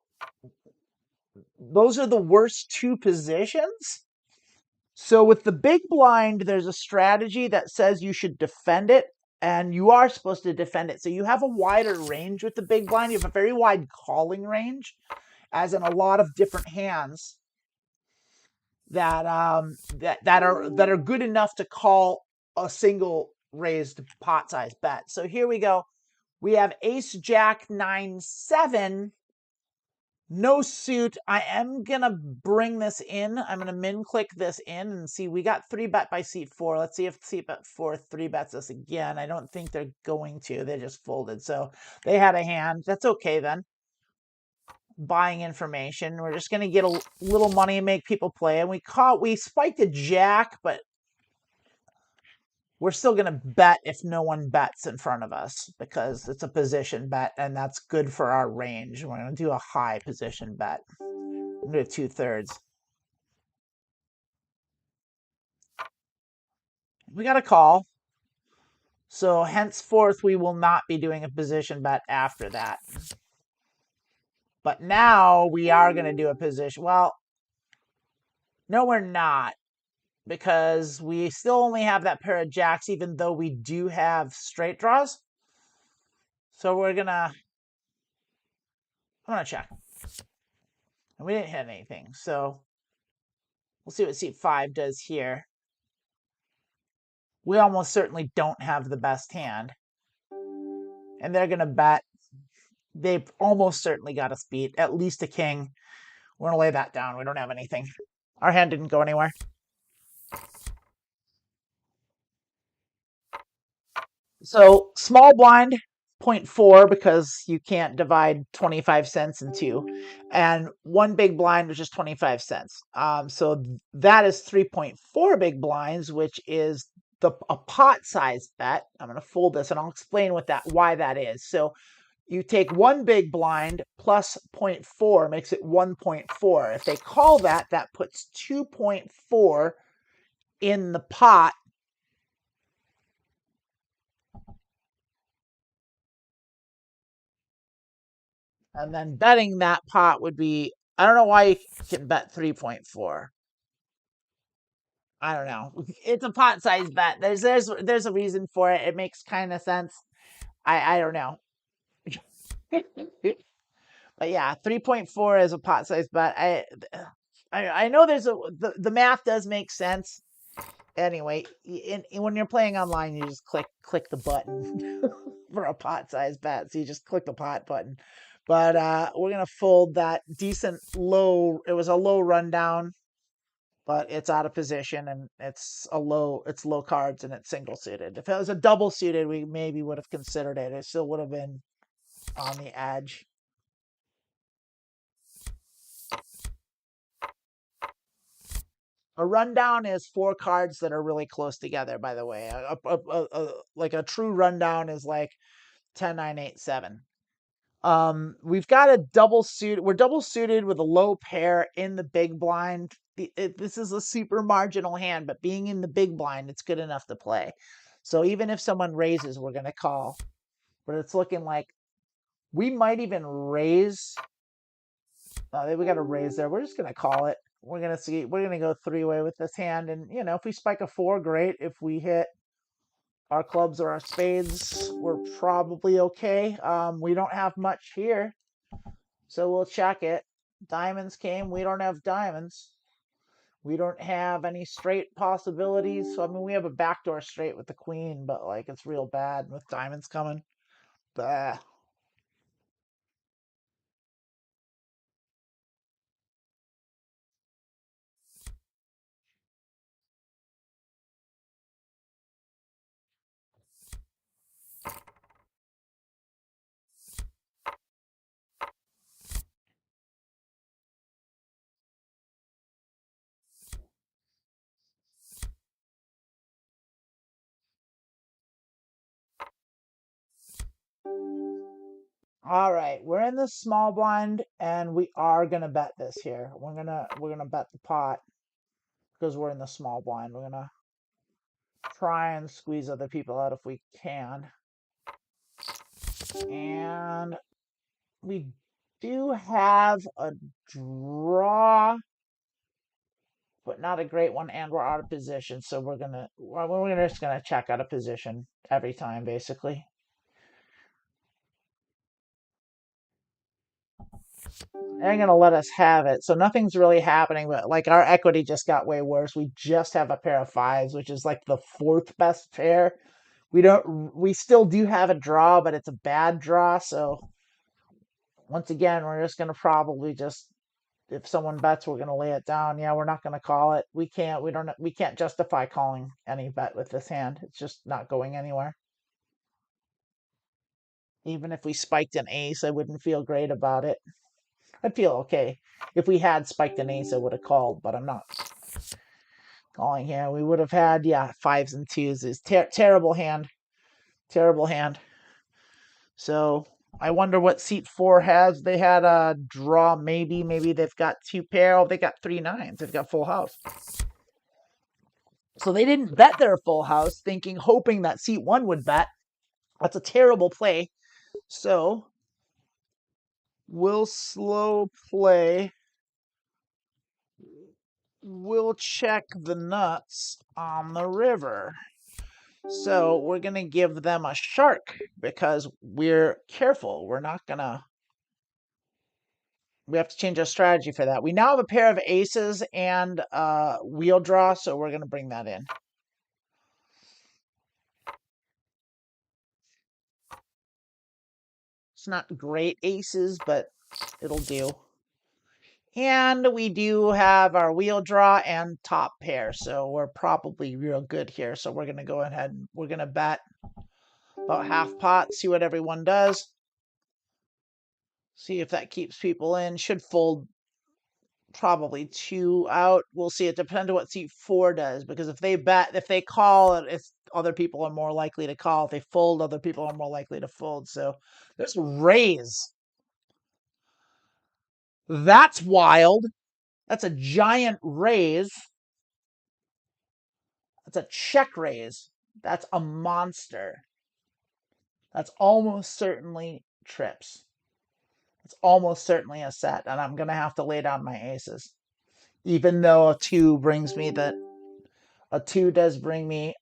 those are the worst two positions. So with the big blind, there's a strategy that says you should defend it, and you are supposed to defend it. So you have a wider range with the big blind. You have a very wide calling range, as in a lot of different hands that are good enough to call a single raised pot size bet. So here we go. We have ace jack 9-7, no suit. I am gonna bring this in. I'm gonna min click this in and see. We got 3-bet by seat 4. Let's see if seat bet 4 3-bets us again. I don't think they're going to. They just folded, so they had a hand. That's okay then. Buying information. We're just going to get a little money and make people play. And we spiked a jack, but we're still going to bet if no one bets in front of us because it's a position bet, and that's good for our range. We're going to do a high position bet. I'm going to do 2/3. We got a call. So henceforth, we will not be doing a position bet after that. But now we are going to do a position. Well, no, we're not, because we still only have that pair of jacks, even though we do have straight draws. So I'm gonna check. And we didn't hit anything, so we'll see what seat 5 does here. We almost certainly don't have the best hand. And they're gonna bet. They've almost certainly got us beat, at least a king. We're gonna lay that down. We don't have anything. Our hand didn't go anywhere. So small blind 0.4 because you can't divide 25 cents in two, and one big blind, which is 25 cents. So that is 3.4 big blinds, which is a pot size bet. I'm going to fold this and I'll explain why that is. So you take one big blind plus 0.4 makes it 1.4. If they call that, that puts 2.4 in the pot. And then betting that pot would be, I don't know why you can bet 3.4. I don't know. It's a pot size bet. There's a reason for it. It makes kind of sense. I don't know. But yeah, 3.4 is a pot size bet. I know the math does make sense. Anyway, when you're playing online, you just click the button for a pot size bet. So you just click the pot button. But we're gonna fold that decent low. It was a low rundown, but it's out of position and it's low cards and it's single suited. If it was a double suited, we maybe would have considered it. It still would have been on the edge. A rundown is four cards that are really close together, by the way. Like a true rundown is like 10, 9, 8, 7. We've got a double suit. We're double suited with a low pair in the big blind. This is a super marginal hand, but being in the big blind, it's good enough to play. So even if someone raises, we're going to call. But it's looking like we might even raise. We got to raise there. We're just going to call it. We're going to see. We're going to go three-way with this hand. And, if we spike a 4, great. If we hit our clubs or our spades, we're probably okay. We don't have much here. So we'll check it. Diamonds came. We don't have diamonds. We don't have any straight possibilities. So, I mean, we have a backdoor straight with the queen, but, like, it's real bad with diamonds coming. Bah. All right, we're in the small blind, and we are gonna bet this here. We're gonna bet the pot because we're in the small blind. We're gonna try and squeeze other people out if we can. And we do have a draw, but not a great one, and we're out of position. So we're just gonna check out of position every time, basically. They're gonna let us have it. So nothing's really happening, but like our equity just got way worse. We just have a pair of fives, which is like the fourth best pair. We still do have a draw, but it's a bad draw. So once again, we're just gonna probably just, if someone bets, we're gonna lay it down. Yeah, we're not gonna call it. We can't justify calling any bet with this hand. It's just not going anywhere. Even if we spiked an ace, I wouldn't feel great about it. I'd feel okay. If we had spiked an ace, I would have called, but I'm not calling here. We would have had, yeah, fives and twos. Is terrible hand. Terrible hand. So I wonder what seat 4 has. They had a draw, maybe. Maybe they've got two pair. Oh, they got 3 nines. They've got full house. So they didn't bet their full house, hoping that seat 1 would bet. That's a terrible play. So we'll slow play. We'll check the nuts on the river. So we're going to give them a shark because we're careful. We're not going to. We have to change our strategy for that. We now have a pair of aces and wheel draw, so we're going to bring that in. It's not great aces, but it'll do. And we do have our wheel draw and top pair, so we're probably real good here. So we're going to go ahead and we're going to bet. about half pot, see what everyone does. See if that keeps people in. Should fold probably 2 out. We'll see. It depends on what seat 4 does, because if they call, it's other people are more likely to call. If they fold, other people are more likely to fold. So there's a raise. That's wild. That's a giant raise. That's a check raise. That's a monster. That's almost certainly trips. It's almost certainly a set, and I'm going to have to lay down my aces. Even though a 2 brings me a 2 does bring me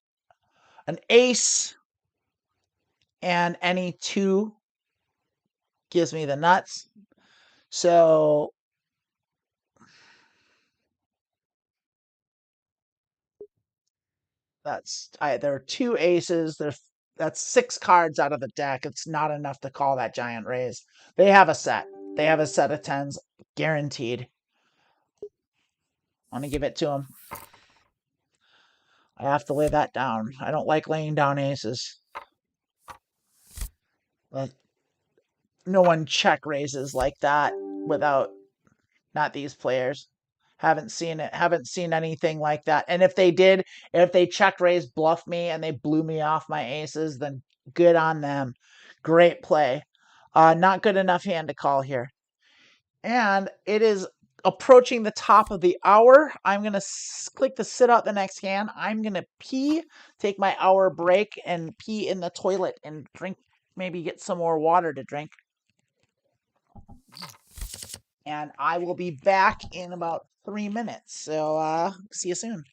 an ace, and any 2 gives me the nuts. So there are 2 aces. That's 6 cards out of the deck. It's not enough to call that giant raise. They have a set. They have a set of 10s, guaranteed. I'm going to give it to them. I have to lay that down. I don't like laying down aces. But no one check raises like that without, not these players. Haven't seen it. Haven't seen anything like that. And if they did, if they check raise, bluffed me, and they blew me off my aces, then good on them. Great play. Not good enough hand to call here. And it is approaching the top of the hour. I'm going to click the sit out the next hand. I'm going to pee, take my hour break, and pee in the toilet and drink, maybe get some more water to drink. And I will be back in about 3 minutes. So see you soon.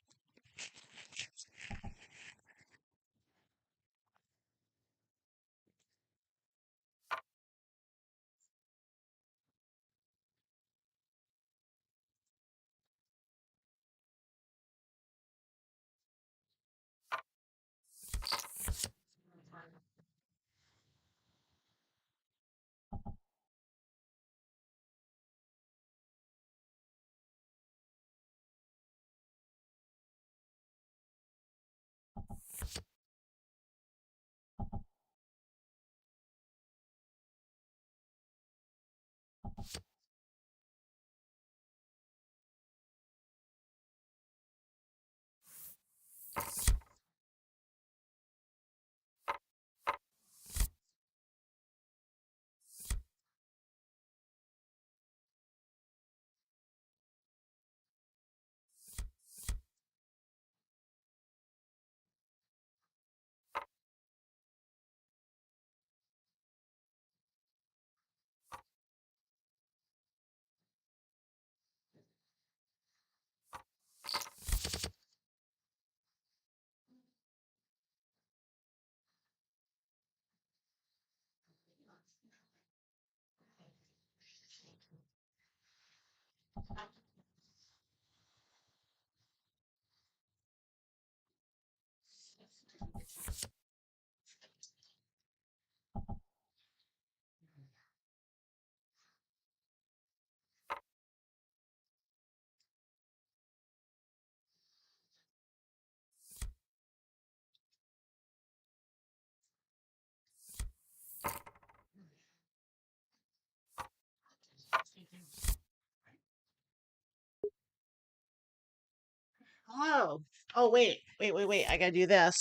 Hello. Oh, wait. I gotta do this.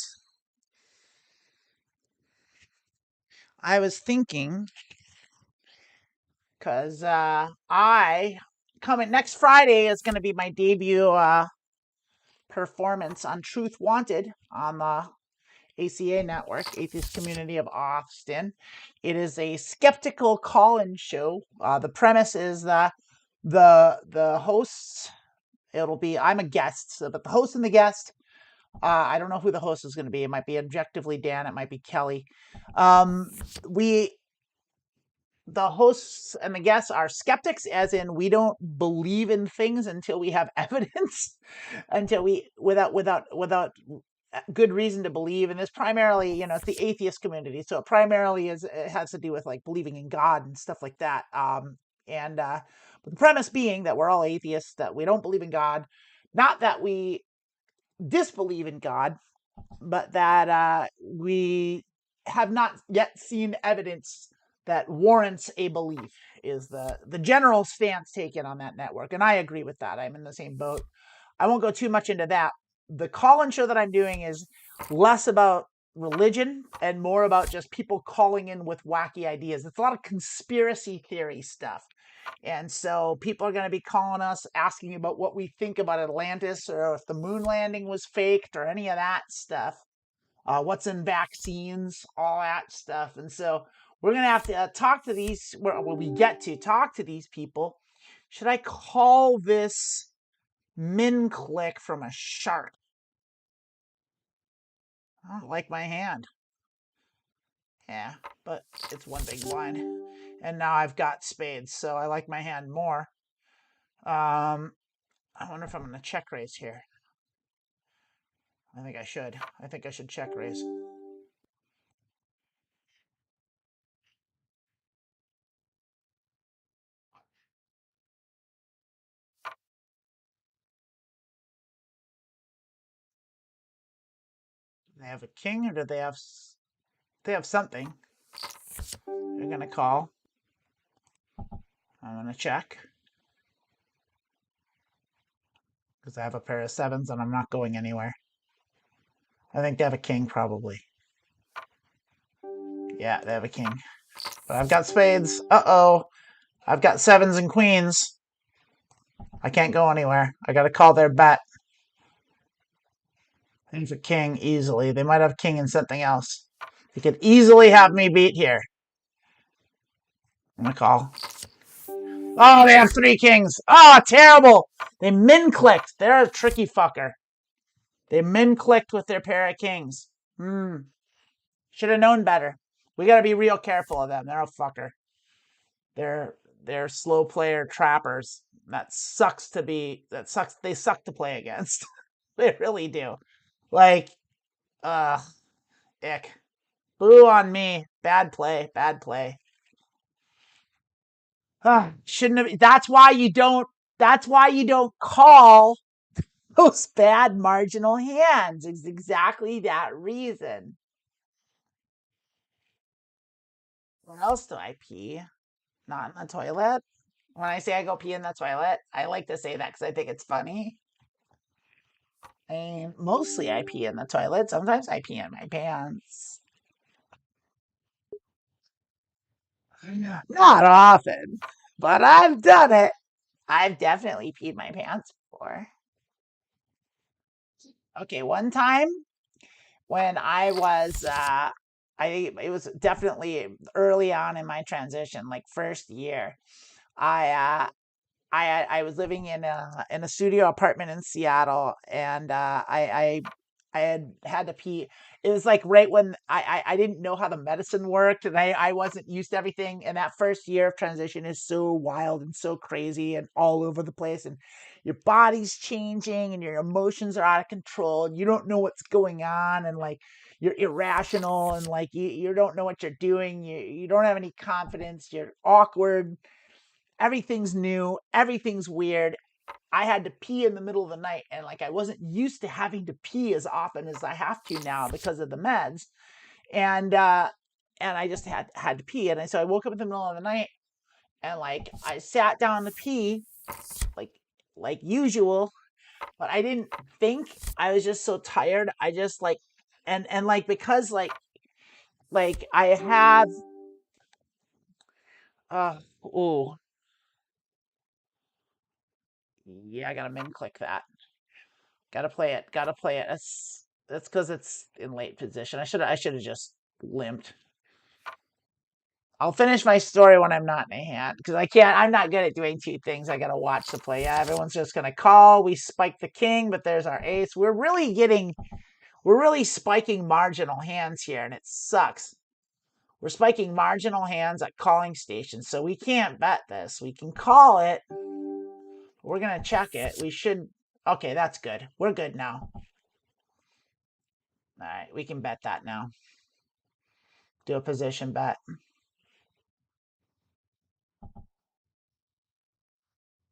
I was thinking, because I coming next Friday is going to be my debut performance on Truth Wanted on the ACA network, Atheist Community of Austin. It is a skeptical call-in show. The premise is that the hosts, I'm a guest, but the host and the guest, I don't know who the host is going to be. It might be objectively Dan. It might be Kelly. The hosts and the guests are skeptics, as in we don't believe in things until we have evidence, until we without good reason to believe. And this primarily, it's the atheist community, so it primarily it has to do with like believing in God and stuff like that. But the premise being that we're all atheists, that we don't believe in God, not that we disbelieve in God, but that we have not yet seen evidence that warrants a belief, is the general stance taken on that network. And I agree with that. I'm in the same boat. I won't go too much into that. The call-in show that I'm doing is less about religion and more about just people calling in with wacky ideas. It's a lot of conspiracy theory stuff. And so people are going to be calling us, asking about what we think about Atlantis, or if the moon landing was faked, or any of that stuff. What's in vaccines, all that stuff. And so we're going to have to talk to these, well, we get to talk to these people. Should I call this min click from a shark? I don't like my hand. Yeah, but it's one big blind. And now I've got spades, so I like my hand more. I wonder if I'm going to check raise here. I think I should. I think I should check raise. Do they have a king, or do they have something? They're going to call. I'm going to check. Because I have a pair of sevens and I'm not going anywhere. I think they have a king, probably. Yeah, they have a king. But I've got spades. Uh-oh. I've got sevens and queens. I can't go anywhere. I got to call their bet. There's a king easily. They might have king and something else. They could easily have me beat here. I'm going to call. Oh, they have three kings. Oh, terrible. They min-clicked. They're a tricky fucker. They min-clicked with their pair of kings. Should have known better. We got to be real careful of them. They're a fucker. They're slow player trappers. That sucks. They suck to play against. They really do. Like, ick. Boo on me. Bad play. Shouldn't have. That's why you don't call those bad marginal hands. It's exactly that reason. Where else do I pee? Not in the toilet. When I say I go pee in the toilet, I like to say that because I think it's funny. I mean, mostly I pee in the toilet. Sometimes I pee in my pants. Not often, but I've done it. I've definitely peed my pants before. Okay, one time when I was, it was definitely early on in my transition, like first year. I I was living in a studio apartment in Seattle, and I had to pee. It was like right when I didn't know how the medicine worked, and I wasn't used to everything. And that first year of transition is so wild and so crazy and all over the place, and your body's changing and your emotions are out of control, and you don't know what's going on, and like you're irrational, and like you don't know what you're doing. You don't have any confidence. You're awkward. Everything's new, everything's weird. I had to pee in the middle of the night, and like I wasn't used to having to pee as often as I have to now because of the meds. And I just had to pee. And so I woke up in the middle of the night, and like I sat down to pee like usual, but I didn't think. I was just so tired. I just like and like because like I have oh yeah, I gotta min click that. Gotta play it. Gotta play it. That's because it's in late position. I should have just limped. I'll finish my story when I'm not in a hand, because I can't. I'm not good at doing two things. I gotta watch the play. Yeah, everyone's just gonna call. We spike the king, but there's our ace. We're really spiking marginal hands here, and it sucks. We're spiking marginal hands at calling stations, so we can't bet this. We can call it. We're gonna check it. We should. Okay, that's good. We're good now. All right, we can bet that now. Do a position bet.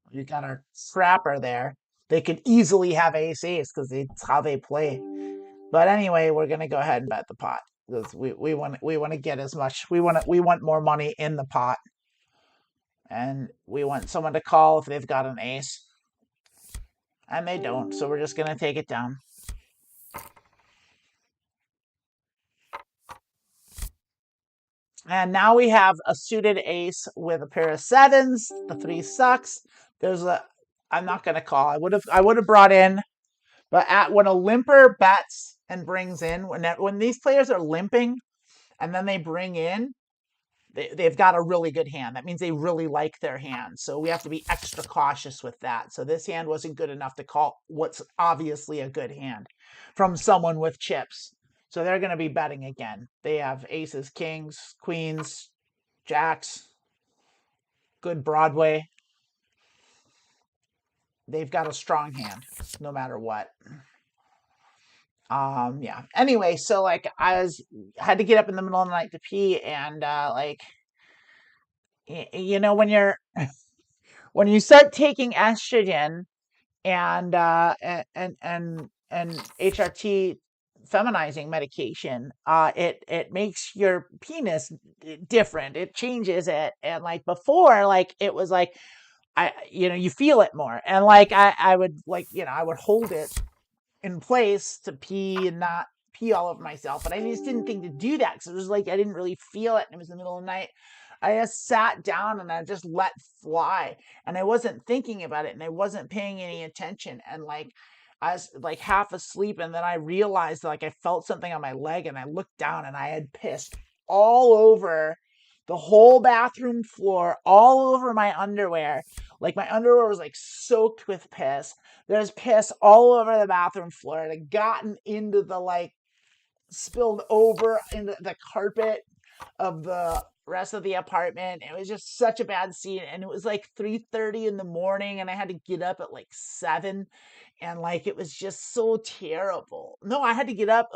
You got our trapper there. They could easily have ace ace because it's how they play. But anyway, we're gonna go ahead and bet the pot. We want to get as much. We want more money in the pot, and we want someone to call if they've got an ace, and they don't. So we're just gonna take it down. And now we have a suited ace with a pair of sevens. The three sucks. I'm not gonna call. I would have brought in, but when a limper bets and brings in, when these players are limping and then they bring in, they've got a really good hand. That means they really like their hand. So we have to be extra cautious with that. So this hand wasn't good enough to call what's obviously a good hand from someone with chips. So they're going to be betting again. They have aces, kings, queens, jacks, good Broadway. They've got a strong hand no matter what. Yeah. Anyway, so like had to get up in the middle of the night to pee, and you know, when you start taking estrogen and HRT feminizing medication, it makes your penis different. It changes it, and like before, like it was like you feel it more, and like I would I would hold it in place to pee and not pee all over myself, but I just didn't think to do that because it was like I didn't really feel it, and it was the middle of the night. I just sat down and I just let fly, and I wasn't thinking about it, and I wasn't paying any attention, and like I was like half asleep, and then I realized like I felt something on my leg, and I looked down, and I had pissed all over the whole bathroom floor, all over my underwear. Like my underwear was like soaked with piss. There's piss all over the bathroom floor. It had gotten into the spilled over into the carpet of the rest of the apartment. It was just such a bad scene, and it was like 3:30 in the morning, and I had to get up at like 7, and like it was just so terrible. No, I had to get up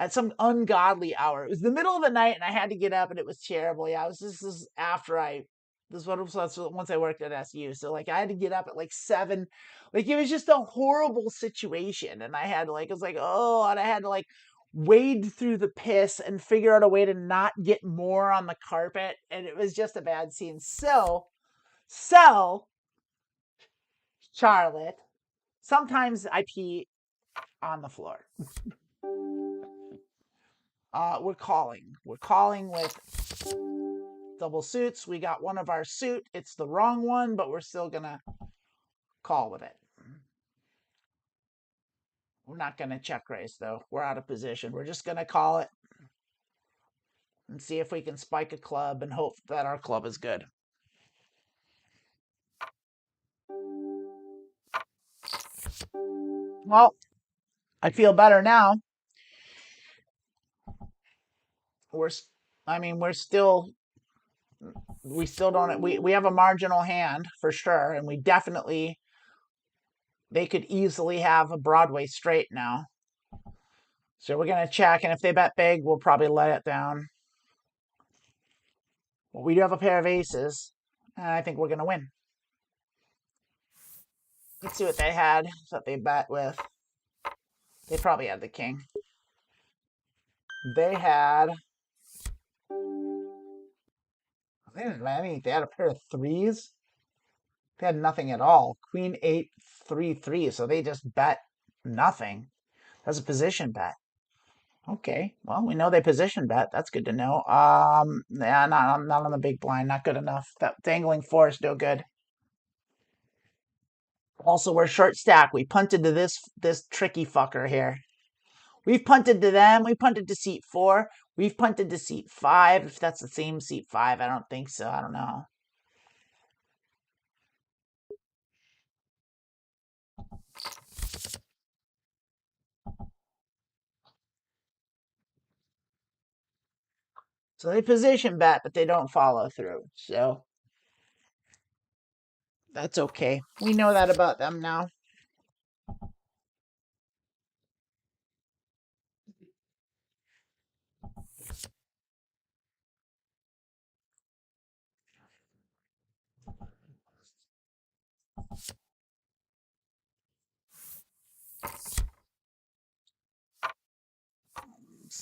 at some ungodly hour. It was the middle of the night, and I had to get up, and it was terrible. Yeah, this is after once I worked at SU. So like I had to get up at like 7. Like it was just a horrible situation, and I had it was like, oh, and I had to wade through the piss and figure out a way to not get more on the carpet, and it was just a bad scene. So Charlotte, sometimes I pee on the floor. We're calling with double suits. We got one of our suit. It's the wrong one, but we're still gonna call with it. We're not gonna check raise though. We're out of position. We're just gonna call it and see if we can spike a club and hope that our club is good. Well, I feel better now. We're we still don't we have a marginal hand for sure, and they could easily have a Broadway straight now. So we're gonna check, and if they bet big, we'll probably let it down. Well, we do have a pair of aces, and I think we're gonna win. Let's see what they had that they bet with. They probably had the king. They had they didn't have any. They had a pair of threes. They had nothing at all. Queen 8 3 3. So they just bet nothing. That's a position bet. Okay, well, we know they position bet. That's good to know. Yeah, not on the big blind. Not good enough. That dangling four is no good. Also, we're short stack. We punted to this tricky fucker here. We've punted to them. We punted to seat 4. We've punted to seat 5. If that's the same seat 5, I don't think so. I don't know. So they position bet, but they don't follow through. So that's okay. We know that about them now.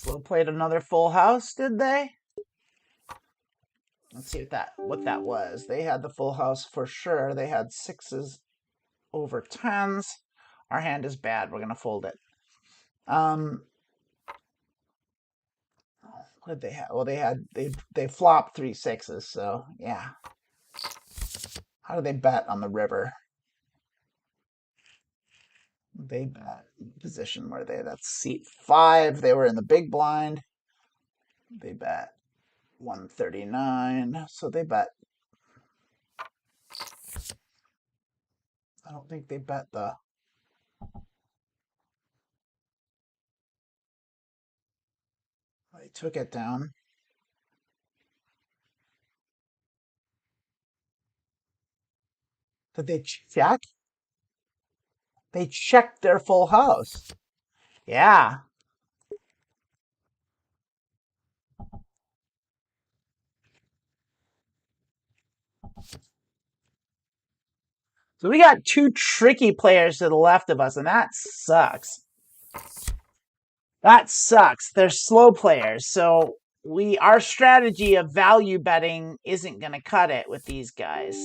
Slow played another full house, did they? Let's see what that was. They had the full house for sure. They had sixes over tens. Our hand is bad. We're gonna fold it. What did they have? Well, they flopped 3 sixes. So yeah. How do they bet on the river? They bet position where they? That's seat 5. They were in the big blind. They bet 139. So they bet. I don't think they bet the. They took it down. Did they check? They checked their full house. Yeah. So we got 2 tricky players to the left of us, and that sucks. That sucks. They're slow players, so our strategy of value betting isn't going to cut it with these guys.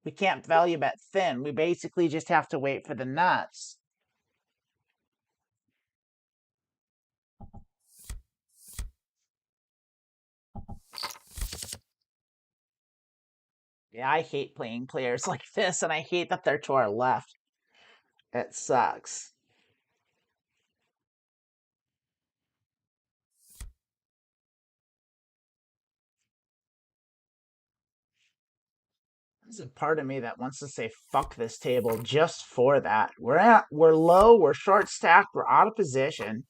We can't value bet thin. We basically just have to wait for the nuts. Yeah, I hate playing players like this, and I hate that they're to our left. It sucks. There's a part of me that wants to say fuck this table just for that. We're low, we're short stacked, we're out of position.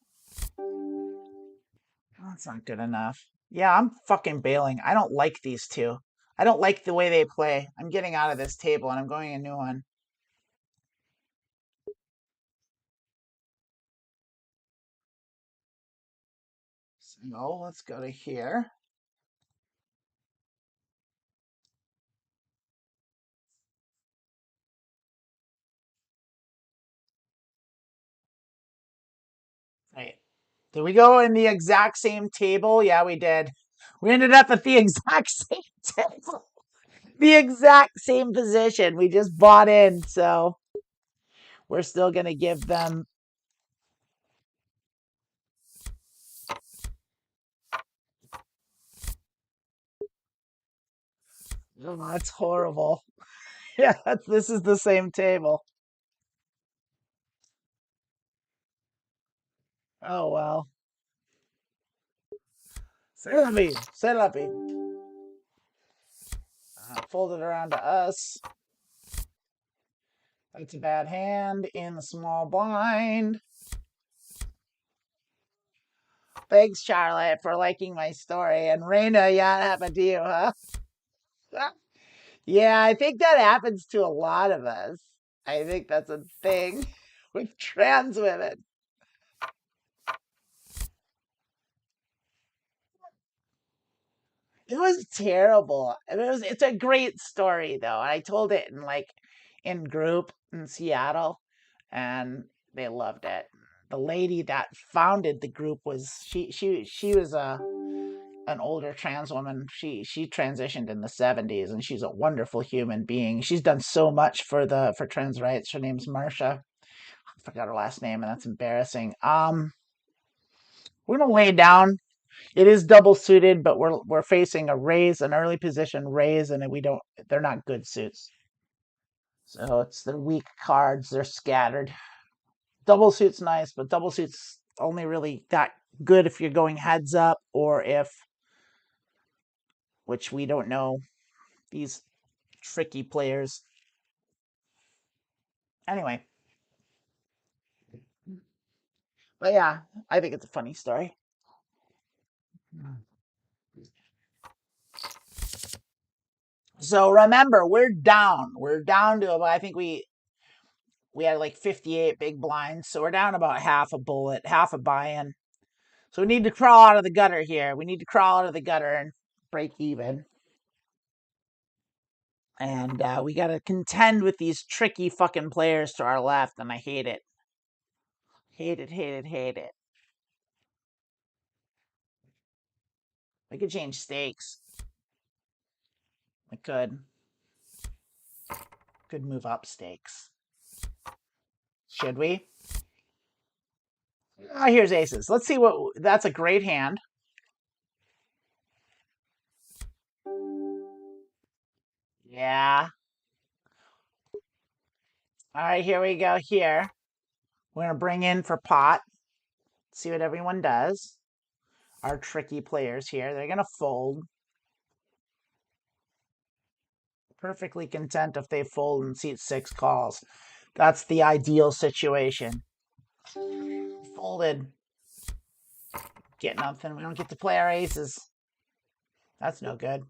That's not good enough. Yeah, I'm fucking bailing. I don't like these two. I don't like the way they play. I'm getting out of this table and I'm going a new one. So let's go to here. Right. Did we go in the exact same table? Yeah, we did. We ended up at the exact same table. The exact same position. We just bought in, so we're still going to give them. Oh, that's horrible. Yeah, this is the same table. Oh, well. C'est la vie. Fold it around to us. That's a bad hand in the small blind. Thanks, Charlotte, for liking my story. And Raina, yeah, it happened to you, huh? Yeah, I think that happens to a lot of us. I think that's a thing with trans women. It was terrible. It's a great story though. I told it in group in Seattle and they loved it. The lady that founded the group was she was an older trans woman. She transitioned in the 70s and she's a wonderful human being. She's done so much for trans rights. Her name's Marsha. I forgot her last name and that's embarrassing. We're gonna lay down. It is double suited, but we're facing a raise, an early position raise, and they're not good suits. So it's the weak cards, they're scattered. Double suit's nice, but double suit's only really that good if you're going heads up or which we don't know, these tricky players. Anyway. But yeah, I think it's a funny story. So remember, we're down. We're down to I think we had like 58 big blinds, so we're down about half a bullet, half a buy-in. So we need to crawl out of the gutter here. We need to crawl out of the gutter and break even. And we got to contend with these tricky fucking players to our left, and I hate it. Hate it, hate it, hate it. We could change stakes. We could. Could move up stakes. Should we? Ah, here's aces. Let's see what... That's a great hand. Yeah. All right, here we go here. We're going to bring in for pot. See what everyone does. Our tricky players here. They're going to fold. Perfectly content if they fold and seat 6 calls. That's the ideal situation. Folded. Get nothing. We don't get to play our aces. That's no good.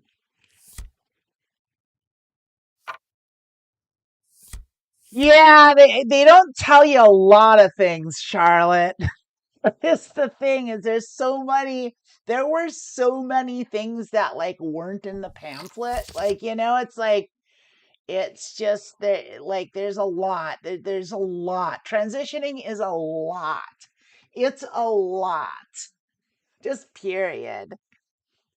Yeah, they don't tell you a lot of things, Charlotte. It's the thing is there were so many things that like weren't in the pamphlet. Like, it's just that like there's a lot. There's a lot. Transitioning is a lot. It's a lot. Just period.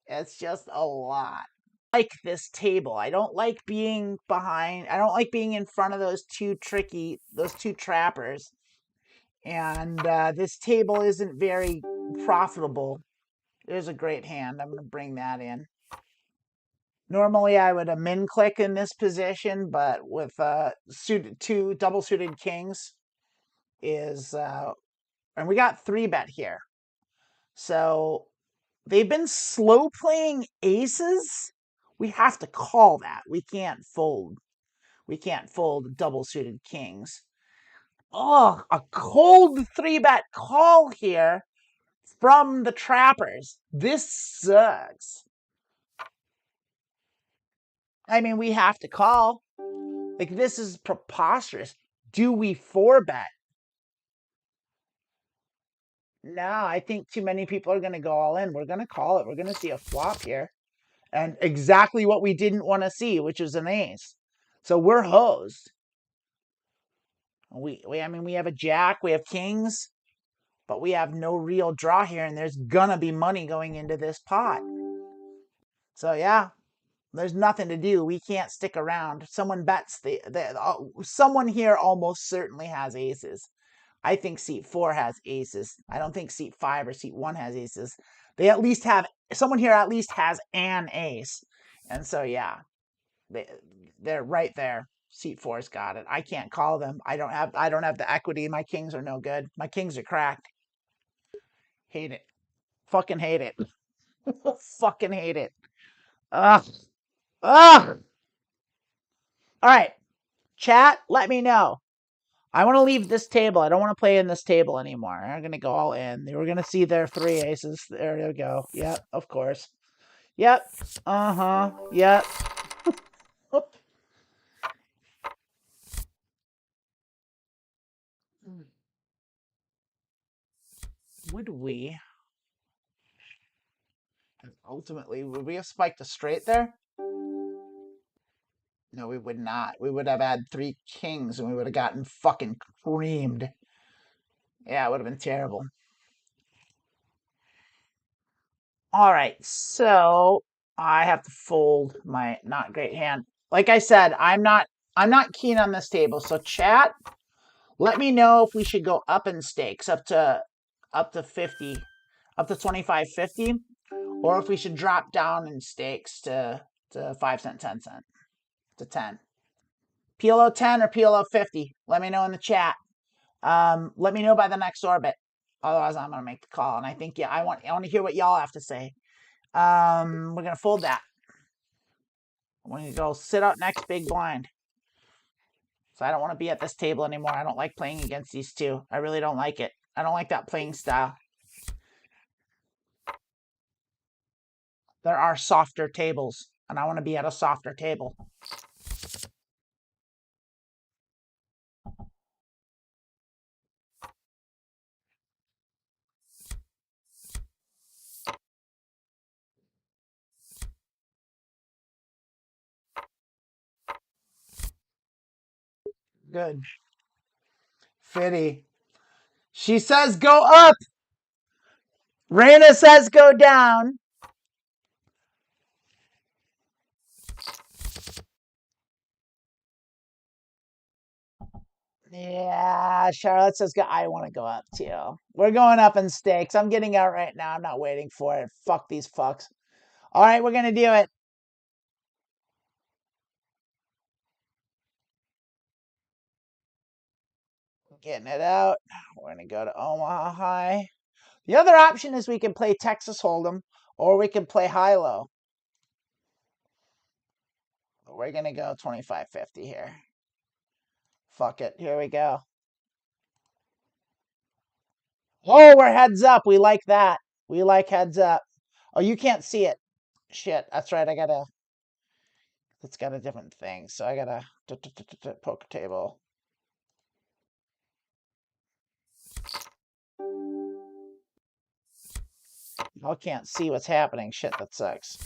It's just a lot. Like this table. I don't like being behind. I don't like being in front of those two trappers. And this table isn't very profitable. There's a great hand. I'm going to bring that in. Normally, I would have min click in this position, but with two double suited kings and we got 3-bet here. So they've been slow playing aces. We have to call that. We can't fold. We can't fold double suited kings. Oh, a cold 3-bet call here from the trappers. This sucks. I mean, we have to call. Like, this is preposterous. Do we 4-bet? No, I think too many people are going to go all in. We're going to call it. We're going to see a flop here. And exactly what we didn't want to see, which is an ace. So we're hosed. I mean, we have a jack, we have kings, but we have no real draw here, and there's gonna be money going into this pot. So yeah, there's nothing to do. We can't stick around. Someone bets someone here almost certainly has aces. I think seat 4 has aces. I don't think seat 5 or seat 1 has aces. They at least have someone here at least has an ace. And so yeah, they're right there. Seat 4's got it. I can't call them. I don't have the equity. My kings are no good. My kings are cracked. Hate it. Fucking hate it. Fucking hate it. Ugh. Ugh. All right. Chat, let me know. I want to leave this table. I don't want to play in this table anymore. I'm going to go all in. We're going to see their 3 aces. There you go. Yep, of course. Yep. Uh-huh. Yep. Would we have spiked a straight there? No, we would not. We would have had 3 kings and we would have gotten fucking creamed. Yeah, it would have been terrible. All right, so I have to fold my not great hand. Like I said, I'm not keen on this table. So chat, let me know if we should go up in stakes up to 50, up to 25.50, or if we should drop down in stakes to 5 cent, 10 cent, to 10. PLO 10 or PLO 50. Let me know in the chat. Let me know by the next orbit. Otherwise, I'm gonna make the call. And I think I want to hear what y'all have to say. We're gonna fold that. We're gonna go sit out next big blind. So I don't want to be at this table anymore. I don't like playing against these two. I really don't like it. I don't like that playing style. There are softer tables, and I want to be at a softer table. Good. Fitty. She says go up. Raina says go down. Yeah, Charlotte says I want to go up too. We're going up in stakes. I'm getting out right now. I'm not waiting for it. Fuck these fucks. All right, we're gonna do it. Getting it out. We're gonna go to Omaha High. The other option is we can play Texas Hold'em or we can play high-low. We're gonna go 25-50 here. Fuck it. Here we go. Oh, we're heads up. We like that. We like heads up. Oh, you can't see it. Shit. That's right. It's got a different thing. So I gotta poker table. I can't see what's happening. Shit, that sucks.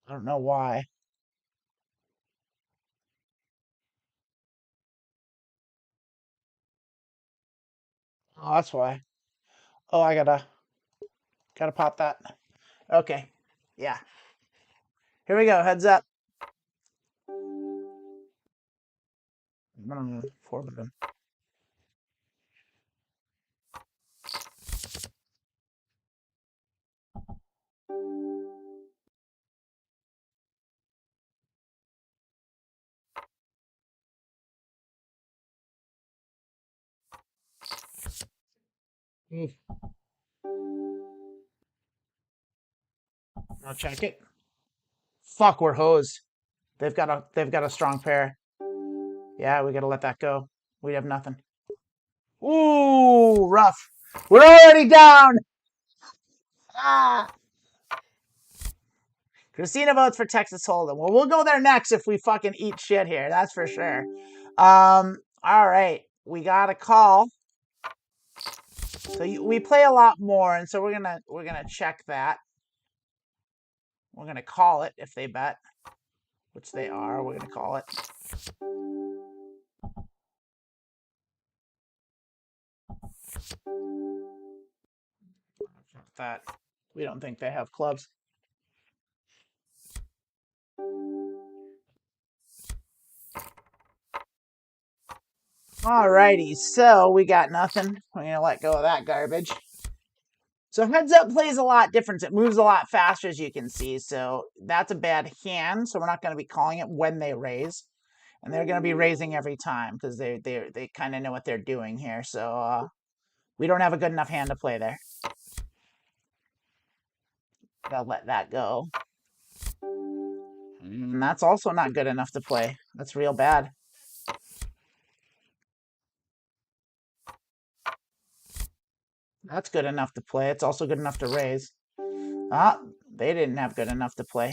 I don't know why. Oh, that's why. Oh, I gotta pop that. Okay. Yeah. Here we go. Heads up. I don't know. 4 of them. I'll check it. Fuck, we're hosed. They've got a strong pair. Yeah, we gotta let that go. We have nothing. Ooh, rough. We're already down. Ah. Christina votes for Texas Hold'em. Well, we'll go there next if we fucking eat shit here. That's for sure. All right. We got a call. So we play a lot more, and so we're gonna check that. We're gonna call it if they bet, which they are. We're gonna call it. That we don't think they have clubs. Alrighty, so we got nothing. We're gonna let go of that garbage. So heads up plays a lot different. It moves a lot faster, as you can see. So that's a bad hand. So we're not going to be calling it when they raise, and they're going to be raising every time because they kind of know what they're doing here. So we don't have a good enough hand to play there. Gotta let that go. And that's also not good enough to play. That's real bad. That's good enough to play. It's also good enough to raise. Ah, they didn't have good enough to play.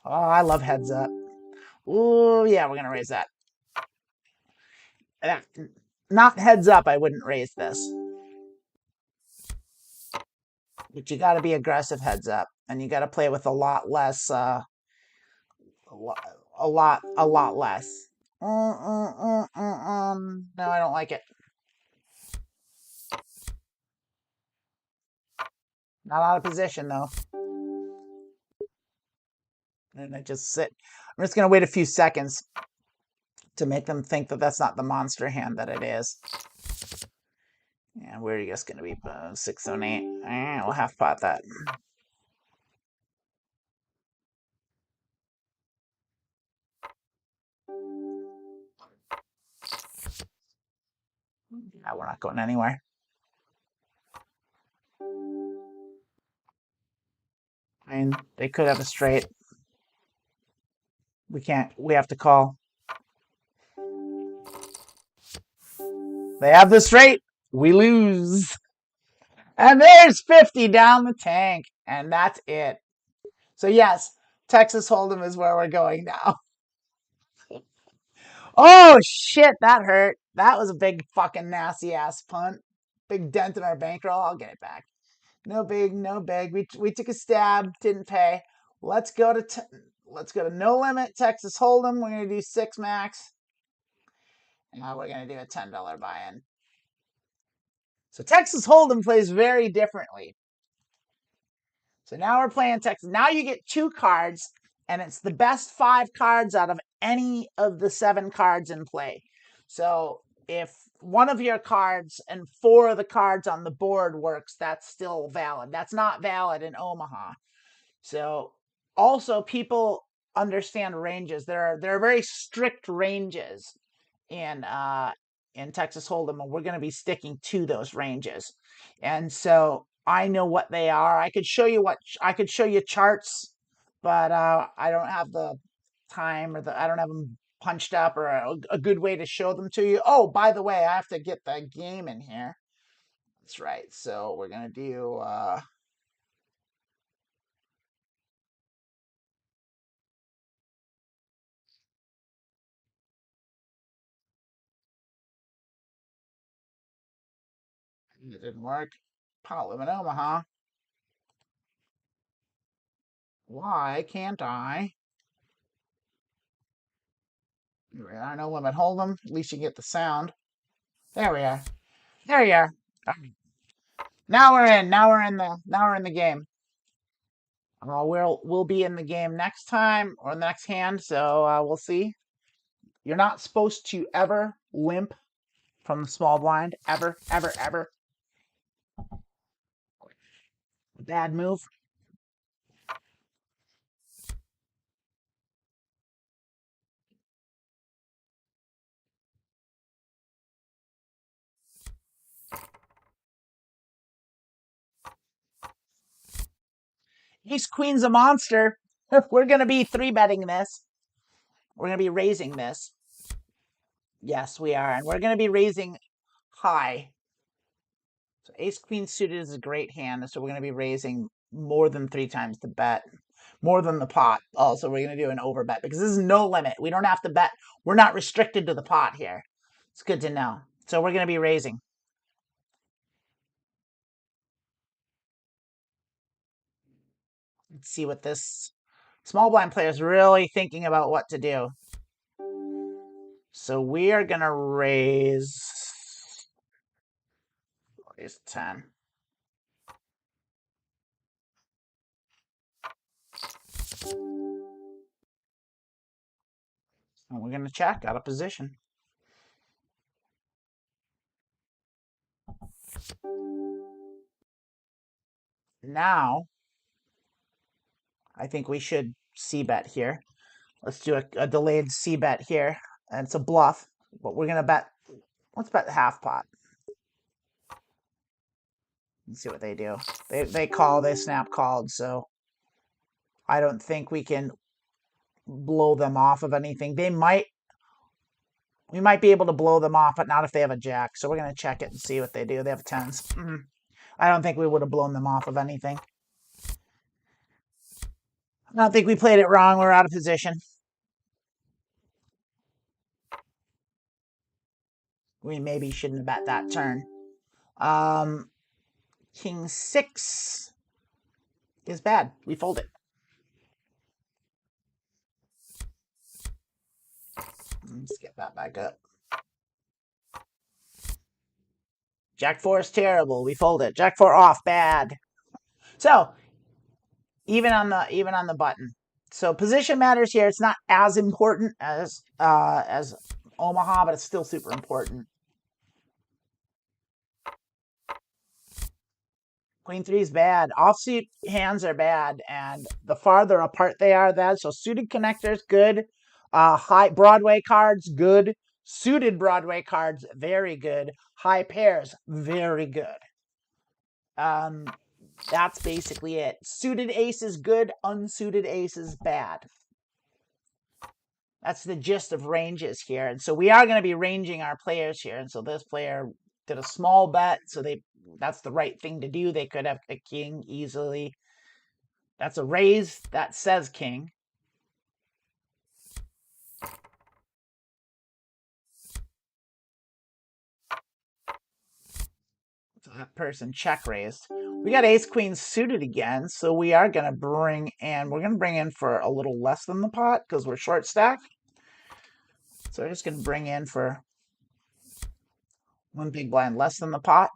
Oh, I love heads up. Ooh, yeah, we're gonna raise that. Not heads up, I wouldn't raise this. But you got to be aggressive heads up, and you got to play with a lot less. A lot less. No, I don't like it. Not out of position though. And I just sit. I'm just gonna wait a few seconds to make them think that that's not the monster hand that it is. And we're just gonna be 608. We'll half pot that. Yeah, we're not going anywhere. I mean, they could have a straight. We can't. We have to call. They have the straight. We lose. And there's 50 down the tank. And that's it. So, yes, Texas Hold'em is where we're going now. Oh, shit. That hurt. That was a big fucking nasty ass punt. Big dent in our bankroll. I'll get it back. No big, no big. We took a stab. Didn't pay. Let's go to no limit Texas Hold'em. We're going to do 6 max. And now we're going to do a $10 buy-in. So Texas Hold'em plays very differently. So now we're playing Texas. Now you get 2 cards, and it's the best 5 cards out of any of the 7 cards in play. So if one of your cards and 4 of the cards on the board works, that's still valid. That's not valid in Omaha. So also people understand ranges. There are very strict ranges in Texas Hold'em, and we're going to be sticking to those ranges. And so I know what they are. I could show you charts, but I don't have the time I don't have them punched up or a good way to show them to you. Oh, by the way, I have to get the game in here. That's right. So we're going to do it didn't work. Pot live in Omaha. Why can't I? I know limit hold'em. At least you get the sound. There we are. There you are. Now we're in. Now we're in the game. We'll be in the game next time or the next hand. So we'll see. You're not supposed to ever limp from the small blind. Ever, ever, ever. Bad move. Ace Queen's a monster. We're gonna be 3-betting this. We're gonna be raising this. Yes, we are, and we're gonna be raising high. So Ace Queen suited is a great hand, so we're gonna be raising more than 3 times the bet. More than the pot. Also, we're going to do an over bet because this is no limit. We don't have to bet. We're not restricted to the pot here. It's good to know. So we're going to be raising. Let's see what this small blind player is really thinking about what to do. So we are going to raise 10. And we're going to check out of position. Now, I think we should c-bet here. Let's do a delayed c-bet here. And it's a bluff, but we're going to bet. Let's bet half pot. Let's see what they do. They call, they snap called, so I don't think we can blow them off of anything. We might be able to blow them off, but not if they have a jack. So we're going to check it and see what they do. They have tens. I don't think we would have blown them off of anything. I don't think we played it wrong. We're out of position. We maybe shouldn't have bet that turn. King 6 is bad. We fold it. Let's get that back up. Jack 4 is terrible. We fold it. Jack 4 off, bad. So even on the button. So position matters here. It's not as important as Omaha, but it's still super important. Queen 3 is bad. Offsuit hands are bad, and the farther apart they are, that. So suited connectors, good. High Broadway cards, good. Suited Broadway cards, very good. High pairs, very good. That's basically it. Suited aces, good. Unsuited aces, bad. That's the gist of ranges here. And so we are going to be ranging our players here. And so this player did a small bet, so that's the right thing to do. They could have a king easily. That's a raise. That says king. So that person check raised. We got ace queen suited again, so we are going to bring in for a little less than the pot because we're short stack. So we're just going to bring in for one big blind less than the pot.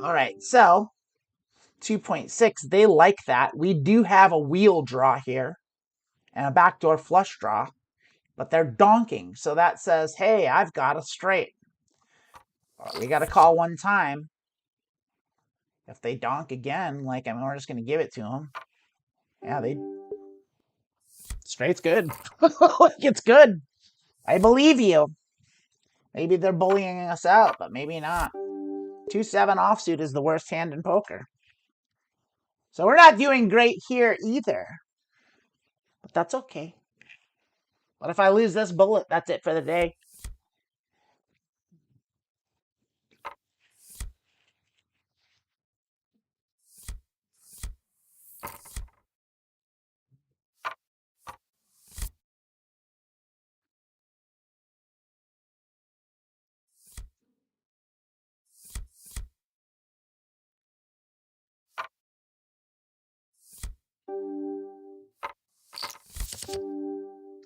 All right, so 2.6, they like that. We do have a wheel draw here and a backdoor flush draw, but they're donking. So that says, hey, I've got a straight. We got to call one time. If they donk again, like, I mean, we're just going to give it to them. Yeah, straight's good. It's good. I believe you. Maybe they're bullying us out, but maybe not. 2-7 offsuit is the worst hand in poker. So we're not doing great here either. But that's okay. But if I lose this bullet, that's it for the day.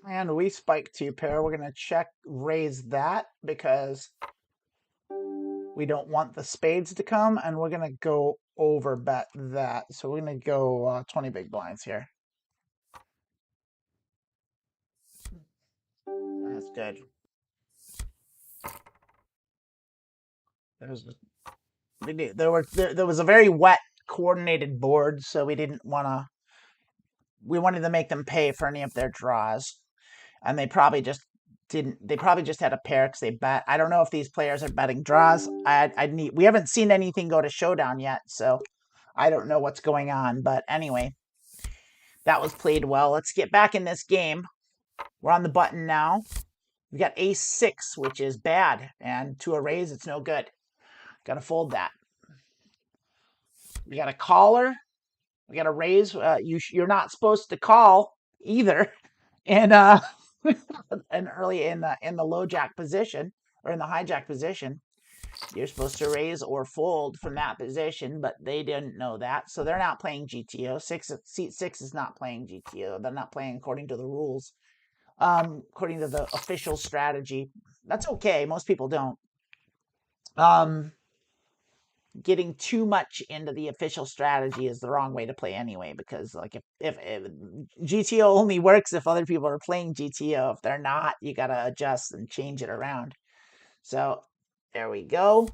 And we spike 2-pair. We're going to check raise that because we don't want the spades to come, and we're going to go over bet that. So we're going to go 20 big blinds here. That's good. There was a very wet, coordinated board, so we didn't want to. We wanted to make them pay for any of their draws, and they probably just didn't. They probably just had a pair because they bet. I don't know if these players are betting draws. We haven't seen anything go to showdown yet, so I don't know what's going on. But anyway, that was played well. Let's get back in this game. We're on the button now. We got ace-6, which is bad, and to a raise, it's no good. Got to fold that. We got a caller. We got a raise. You're not supposed to call either, and and early in the low jack position or in the hijack position, you're supposed to raise or fold from that position, but they didn't know that, so they're not playing GTO. Seat 6 is not playing GTO. They're not playing according to the rules, according to the official strategy. That's okay. Most people don't. Getting too much into the official strategy is the wrong way to play anyway, because like if GTO only works if other people are playing GTO. If they're not, you got to adjust and change it around. So there we go.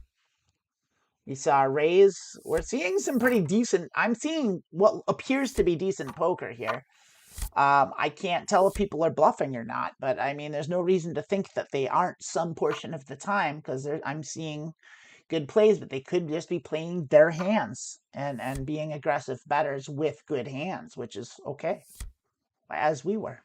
We saw a raise. We're seeing some pretty decent. I'm seeing what appears to be decent poker here. I can't tell if people are bluffing or not, but I mean, there's no reason to think that they aren't some portion of the time, because I'm seeing good plays, but they could just be playing their hands and being aggressive bettors with good hands, which is okay, as we were.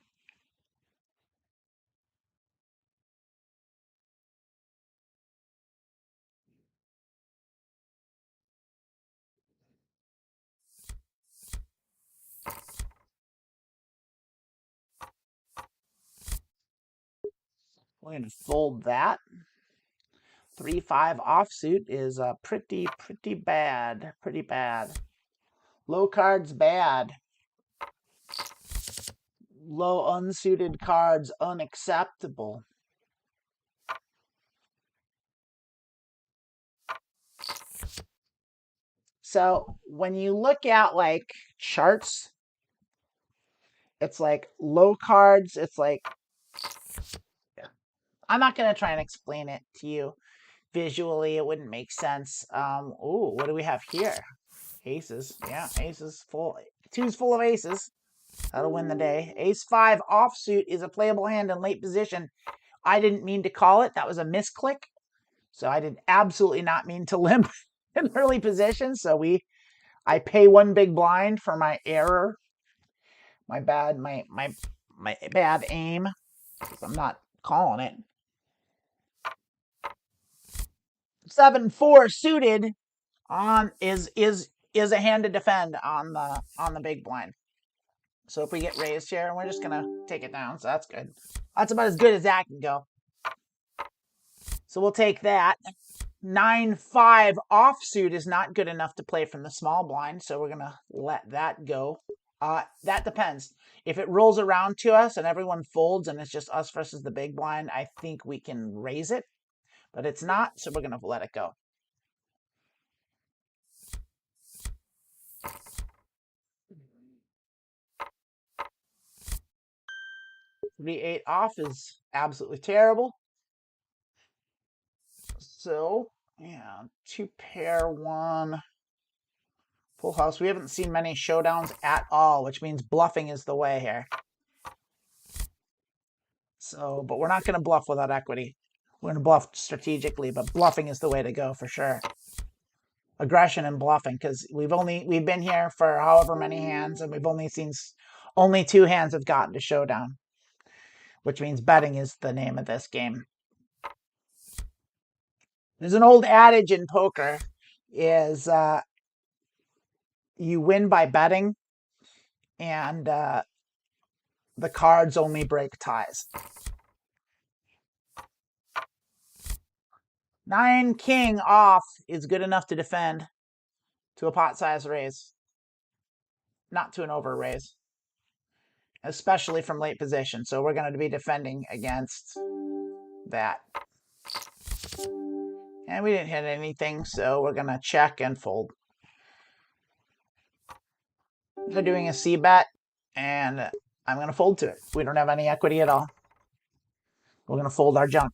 We're going to fold that. 3-5 offsuit is pretty bad. Pretty bad. Low cards bad. Low unsuited cards unacceptable. So when you look at like charts, it's like low cards. It's like, I'm not going to try and explain it to you visually. It wouldn't make sense. Ooh, what do we have here? Aces. Yeah, aces full. 2's full of aces. That'll win the day. Ace-5 offsuit is a playable hand in late position. I didn't mean to call it. That was a misclick. So I did absolutely not mean to limp in early position. So I pay one big blind for my error. My bad aim. I'm not calling it. 7-4 suited on is a hand to defend on the big blind. So if we get raised here, we're just gonna take it down. So that's good. That's about as good as that can go. So we'll take that. 9-5 offsuit is not good enough to play from the small blind, so we're gonna let that go. That depends. If it rolls around to us and everyone folds and it's just us versus the big blind, I think we can raise it, but it's not, so we're gonna let it go. 3-8 off is absolutely terrible. So, yeah, 2-pair, 1 full house. We haven't seen many showdowns at all, which means bluffing is the way here. So, but we're not going to bluff without equity. We're going to bluff strategically, but bluffing is the way to go for sure. Aggression and bluffing, because we've been here for however many hands, and we've only seen 2 hands have gotten to showdown, which means betting is the name of this game. There's an old adage in poker is you win by betting, and the cards only break ties. 9 king off is good enough to defend to a pot size raise, not to an over raise, especially from late position. So we're going to be defending against that. And we didn't hit anything, so we're going to check and fold. They're doing a C bet, and I'm going to fold to it. We don't have any equity at all. We're going to fold our junk.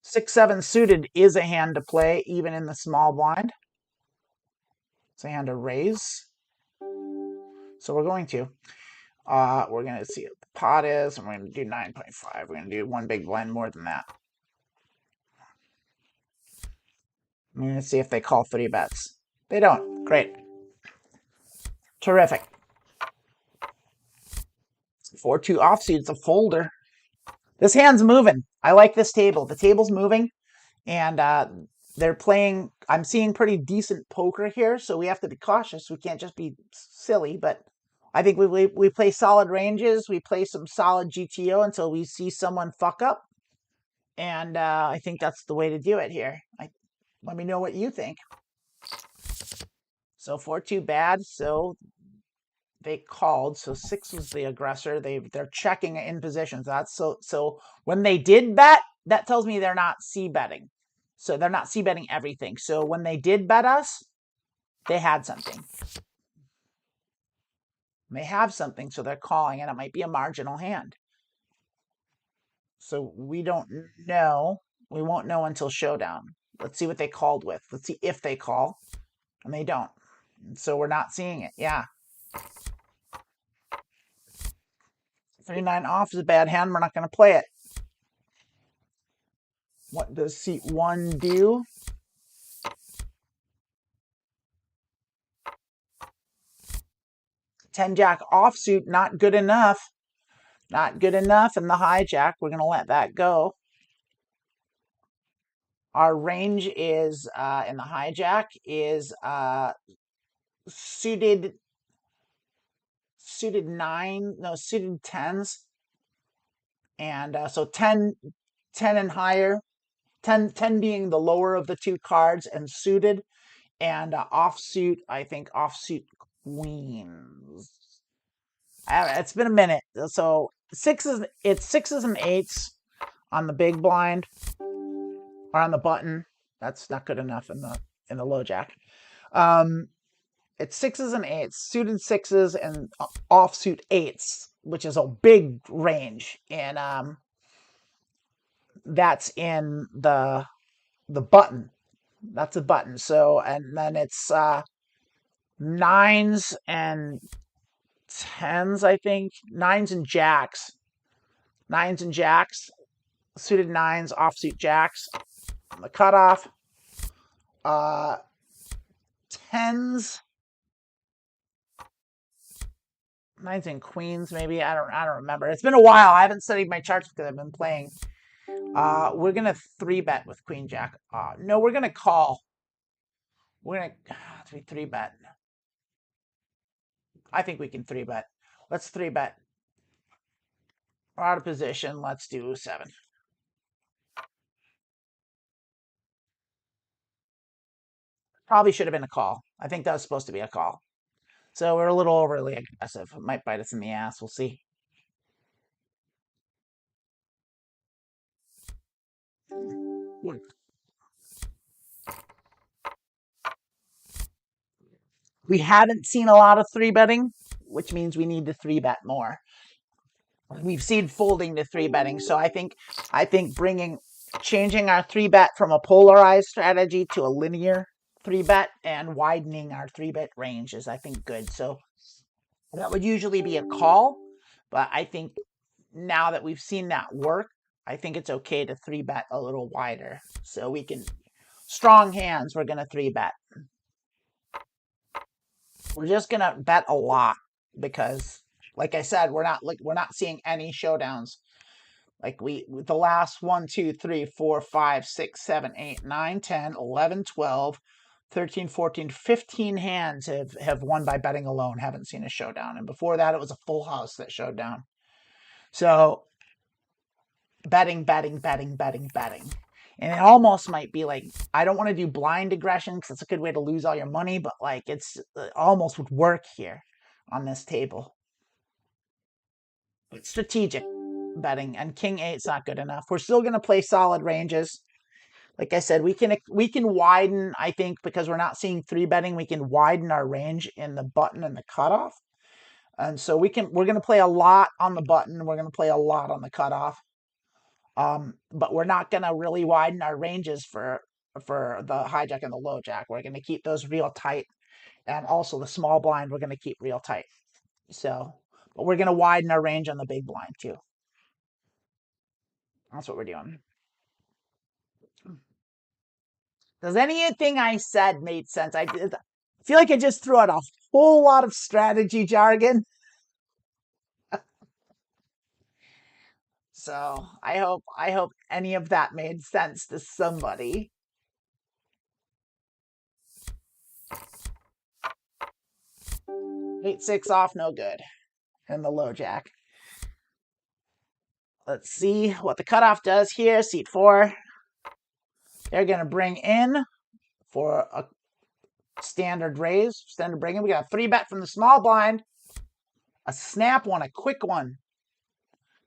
6-7 suited is a hand to play, even in the small blind. It's a hand to raise. So we're going to. We're going to see what the pot is, and we're going to do 9.5. We're going to do 1 big blind more than that. I'm going to see if they call 3 bets. They don't. Great. Terrific. 4-2 offsuit. It's a folder. This hand's moving. I like this table. The table's moving, and they're playing. I'm seeing pretty decent poker here, so we have to be cautious. We can't just be silly, but I think we play solid ranges. We play some solid GTO until we see someone fuck up, and I think that's the way to do it here. Let me know what you think. So 4-2 bad. So they called. So 6 was the aggressor. They're checking in positions. That's so when they did bet, that tells me they're not C betting. So they're not C betting everything. So when they did bet us, they had something. They have something, so they're calling, and it might be a marginal hand. So we don't know. We won't know until showdown. Let's see what they called with. Let's see if they call, and they don't. So we're not seeing it. Yeah. 3-9 off is a bad hand. We're not going to play it. What does seat 1 do? Ten jack offsuit, not good enough. Not good enough. And the hijack, we're going to let that go. Our range is, in the hijack, is suited 10s. And so 10 and higher. 10 being the lower of the 2 cards, and suited. And offsuit, I think offsuit queens. It's been a minute. So it's 6s and 8s on the big blind, or on the button. That's not good enough in the low jack. It's 6s and 8s, suited 6s and offsuit 8s, which is a big range, and that's in the button. That's a button. So, and then it's 9s and 10s, I think. 9s and jacks. 9s and jacks. Suited 9s, offsuit jacks. The cutoff. 10s. 9s and queens, maybe. I don't remember. It's been a while. I haven't studied my charts because I've been playing. We're gonna 3-bet with queen jack. No, we're gonna call. We're gonna 3-bet. I think we can 3-bet. Let's 3-bet. We're out of position. Let's do 7. Probably should have been a call. I think that was supposed to be a call. So we're a little overly aggressive. It might bite us in the ass. We'll see. We haven't seen a lot of 3-betting which means we need to 3-bet more. We've seen folding to 3-betting, so I think changing our 3-bet from a polarized strategy to a linear 3-bet and widening our 3-bet range is, I think, good. So that would usually be a call, but I think now that we've seen that work, I think it's okay to 3-bet a little wider. So we can, strong hands, we're going to 3-bet. We're just going to bet a lot because, like I said, we're not seeing any showdowns. Like the last 1, 2, 3, 4, 5, 6, 7, 8, 9, 10, 11, 12, 13, 14, 15 hands have won by betting alone, haven't seen a showdown. And before that, it was a full house that showed down. So betting. And it almost might be like, I don't want to do blind aggression because it's a good way to lose all your money, but like it almost would work here on this table. But strategic betting, and king 8's not good enough. We're still going to play solid ranges. Like I said, we can widen, I think, because we're not seeing 3-betting, we can widen our range in the button and the cutoff. And so we're going to play a lot on the button. We're going to play a lot on the cutoff. But we're not going to really widen our ranges for the hijack and the low jack. We're going to keep those real tight. And also the small blind, we're going to keep real tight. So, but we're going to widen our range on the big blind too. That's what we're doing. Does anything I said made sense? I feel like I just threw out a whole lot of strategy jargon. So I hope any of that made sense to somebody. 8-6 off, no good. And the low jack. Let's see what the cutoff does here. Seat 4. They're going to bring in for a standard raise. Standard bring in. We got a 3-bet from the small blind. A snap one, a quick one.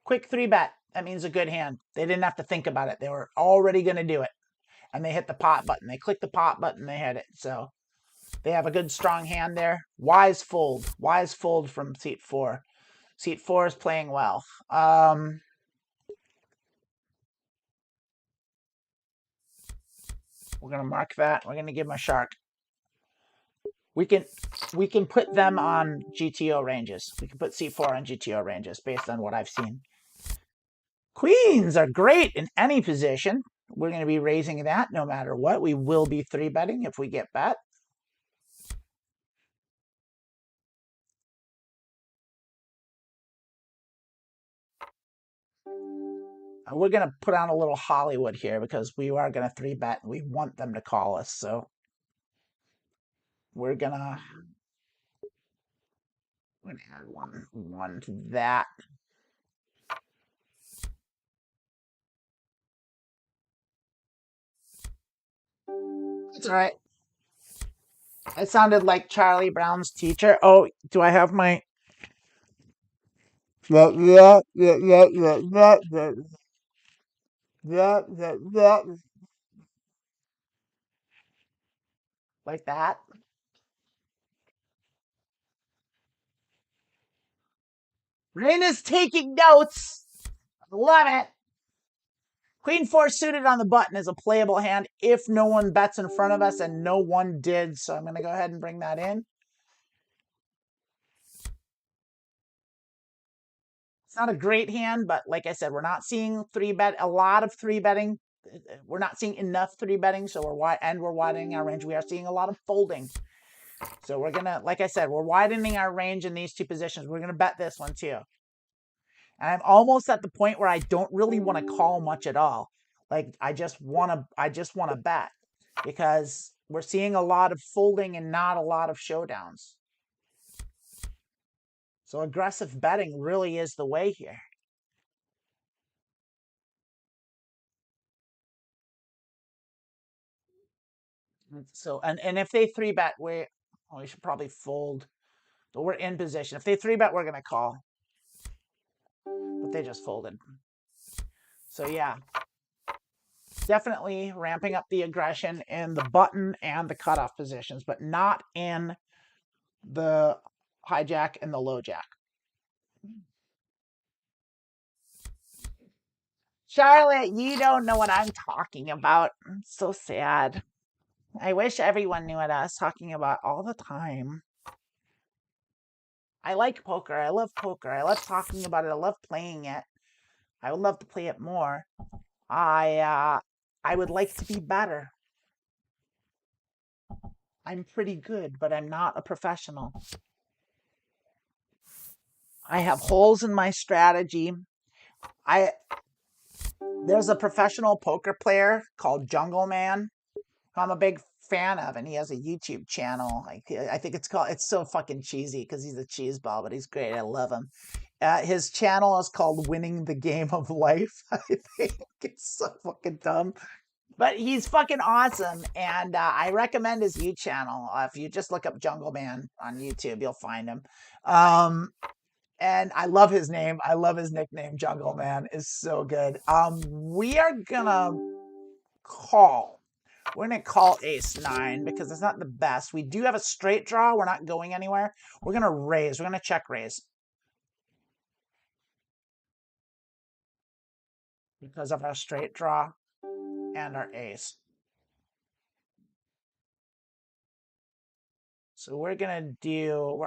Quick 3-bet. That means a good hand. They didn't have to think about it. They were already going to do it. And they hit the pot button. They clicked the pot button. They hit it. So they have a good strong hand there. Wise fold. Wise fold from seat 4. Seat 4 is playing well. We're going to mark that. We're going to give them a shark. We can put them on GTO ranges. We can put C4 on GTO ranges based on what I've seen. Queens are great in any position. We're going to be raising that no matter what. We will be 3-betting if we get bet. We're going to put on a little Hollywood here because we are going to 3-bet. We want them to call us. So we're going to add one to that. That's all right. It sounded like Charlie Brown's teacher. Oh, do I have my... Like that. Raina's taking notes. Love it. Queen 4 suited on the button is a playable hand if no one bets in front of us, and no one did. So I'm going to go ahead and bring that in. It's not a great hand, but like I said, we're not seeing a lot of 3-betting. We're not seeing enough 3-betting, so we're widening our range. We are seeing a lot of folding. So we're going to, like I said, we're widening our range in these two positions. We're going to bet this one too. And I'm almost at the point where I don't really want to call much at all. Like I just want to bet because we're seeing a lot of folding and not a lot of showdowns. So aggressive betting really is the way here. So and if they 3-bet, we should probably fold. But we're in position. If they 3-bet, we're gonna call. But they just folded. So yeah. Definitely ramping up the aggression in the button and the cutoff positions, but not in the hijack, and the low jack. Charlotte, you don't know what I'm talking about. I'm so sad. I wish everyone knew what I was talking about all the time. I like poker. I love poker. I love talking about it. I love playing it. I would love to play it more. I would like to be better. I'm pretty good, but I'm not a professional. I have holes in my strategy. There's a professional poker player called Jungle Man, who I'm a big fan of, and he has a YouTube channel. I think it's so fucking cheesy because he's a cheeseball, but he's great. I love him. His channel is called Winning the Game of Life. I think it's so fucking dumb. But he's fucking awesome, and I recommend his YouTube channel. If you just look up Jungle Man on YouTube, you'll find him. And I love his name. I love his nickname. Jungle Man is so good. We are gonna call. We're gonna call Ace 9 because it's not the best. We do have a straight draw. We're not going anywhere. We're gonna raise. We're gonna check raise because of our straight draw and our ace. So we're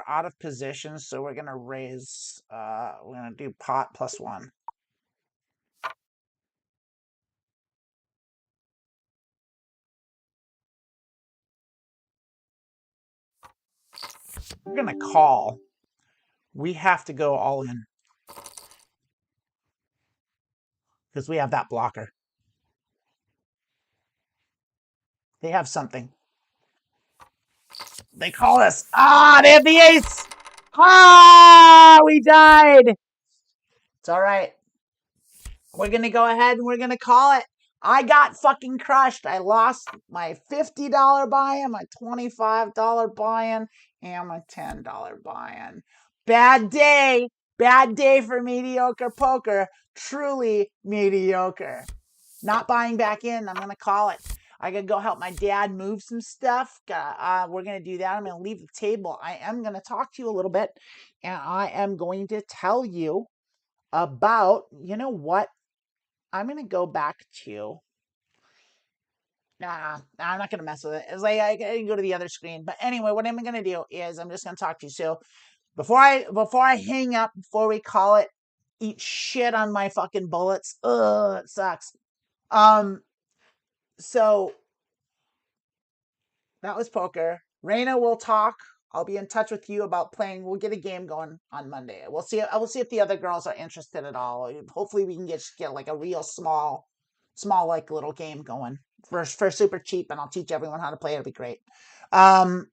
out of position, so we're gonna raise, we're gonna do pot +1. We're gonna call. We have to go all in because we have that blocker. They have something. They call us. They have the ace. We died. It's all right. We're going to go ahead and we're going to call it. I got fucking crushed. I lost my $50 buy-in, my $25 buy-in, and my $10 buy-in. Bad day. Bad day for mediocre poker. Truly mediocre. Not buying back in. I'm going to call it. I got to go help my dad move some stuff. We're going to do that. I'm going to leave the table. I am going to talk to you a little bit, and I am going to tell you about, you know what? I'm going to go back to, I'm not going to mess with it. It's like I can go to the other screen. But anyway, what I'm going to do is I'm just going to talk to you. So before I hang up, before we call it, eat shit on my fucking bullets. Ugh, it sucks. So that was poker. Raina will talk. I'll be in touch with you about playing. We'll get a game going on Monday. We'll see. I will see if the other girls are interested at all. Hopefully, we can get like a real small like little game going for super cheap, and I'll teach everyone how to play. It'll be great. I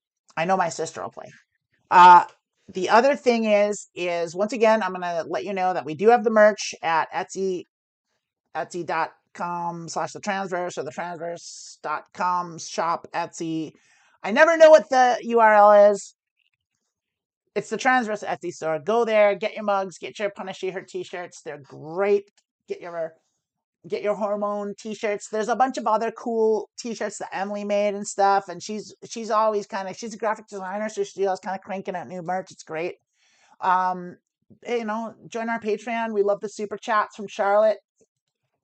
know my sister will play. The other thing is once again, I'm gonna let you know that we do have the merch at etsy.com/the transverse or the transverse.com shop Etsy. I never know what the URL is. It's the Transverse Etsy store. Go there, get your mugs, get your Punishy Her t-shirts. They're great. Get your hormone t-shirts. There's a bunch of other cool t-shirts that Emily made and stuff. And she's always she's a graphic designer, so she's always kind of cranking out new merch. It's great. Join our Patreon. We love the super chats from Charlotte.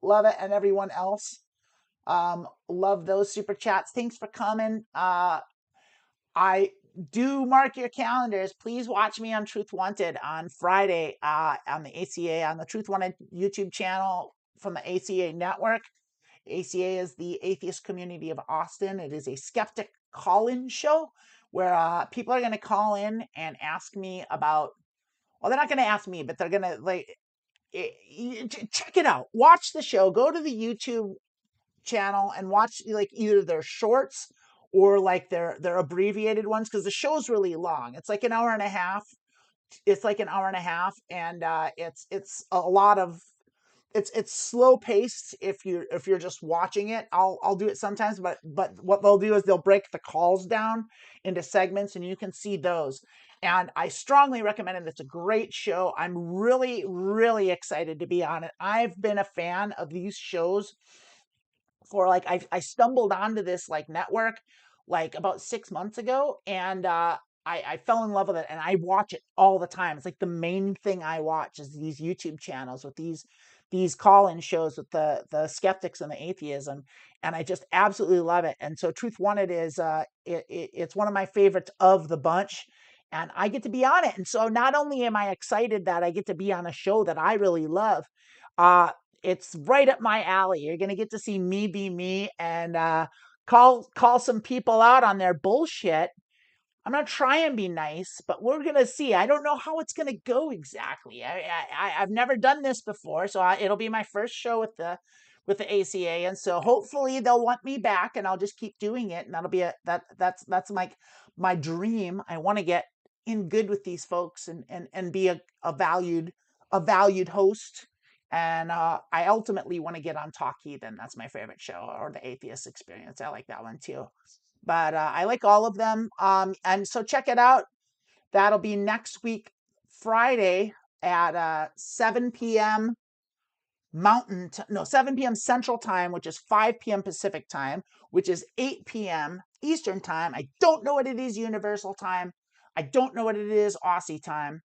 Love it, and everyone else. Love those super chats. Thanks for coming. I do mark your calendars. Please watch me on Truth Wanted on Friday on the ACA, on the Truth Wanted YouTube channel from the ACA network. ACA is the Atheist Community of Austin. It is a skeptic call-in show where people are going to call in and ask me about, well, they're not going to ask me, but they're going to check it out. Watch the show. Go to the YouTube channel and watch like either their shorts or like their abbreviated ones, because the show's really long. It's like an hour and a half. And it's a lot of it's slow paced if you're just watching it. I'll do it sometimes, but what they'll do is they'll break the calls down into segments, and you can see those. And I strongly recommend it. It's a great show. I'm really, really excited to be on it. I've been a fan of these shows for I stumbled onto this like network like about 6 months ago, and I fell in love with it, and I watch it all the time. It's like the main thing I watch is these YouTube channels with these call-in shows with the skeptics and the atheism, and I just absolutely love it. And so Truth Wanted is it's one of my favorites of the bunch, and I get to be on it. And so not only am I excited that I get to be on a show that I really love, uh, it's right up my alley. You're gonna get to see me be me and call some people out on their bullshit. I'm gonna try and be nice, but we're gonna see. I don't know how it's gonna go exactly. I've never done this before, so it'll be my first show with the ACA, and so hopefully they'll want me back, and I'll just keep doing it, and that'll be that's my dream. I want to get in good with these folks and be a valued host, and I ultimately want to get on Talk Heathen. That's my favorite show, or the Atheist Experience. I like that one too, but I like all of them. And so check it out. That'll be next week, Friday at 7 p.m. 7 p.m. Central Time, which is 5 p.m. Pacific Time, which is 8 p.m. Eastern Time. I don't know what it is Universal Time. I don't know what it is Aussie Time,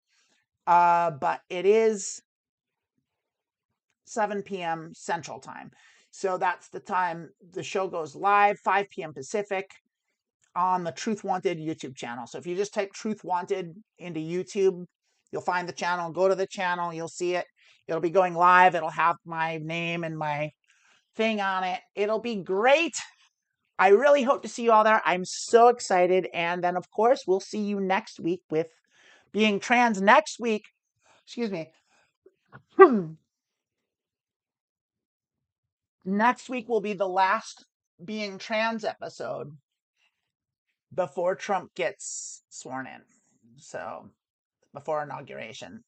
but it is 7 p.m. Central Time. So that's the time the show goes live, 5 p.m. Pacific, on the Truth Wanted YouTube channel. So if you just type Truth Wanted into YouTube, you'll find the channel. Go to the channel, you'll see it. It'll be going live. It'll have my name and my thing on it. It'll be great. I really hope to see you all there. I'm so excited. And then, of course, we'll see you next week with Being Trans. Next week, excuse me. Next week will be the last Being Trans episode before Trump gets sworn in. So before inauguration.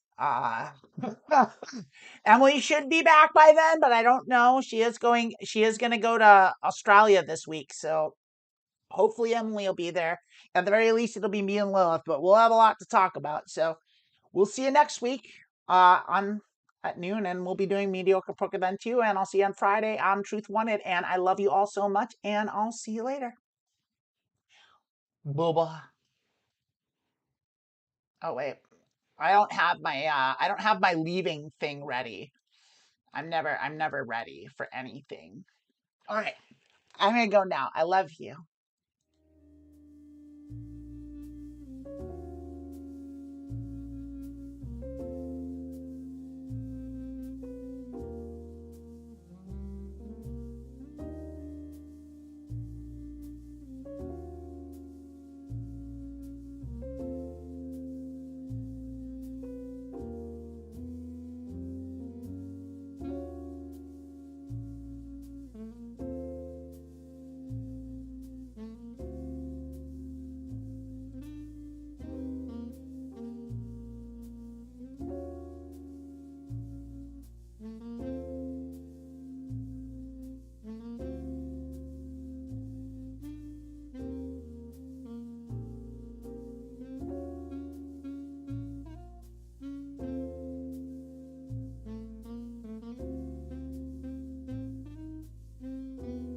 Emily should be back by then, but I don't know. She is going to go to Australia this week. So hopefully Emily will be there. At the very least, it'll be me and Lilith, but we'll have a lot to talk about. So we'll see you next week on at noon, and we'll be doing Medioker Poker then too. And I'll see you on Friday on Truth Wanted. And I love you all so much, and I'll see you later. Booba. Oh wait. I don't have my leaving thing ready. I'm never ready for anything. All right. I'm gonna go now. I love you.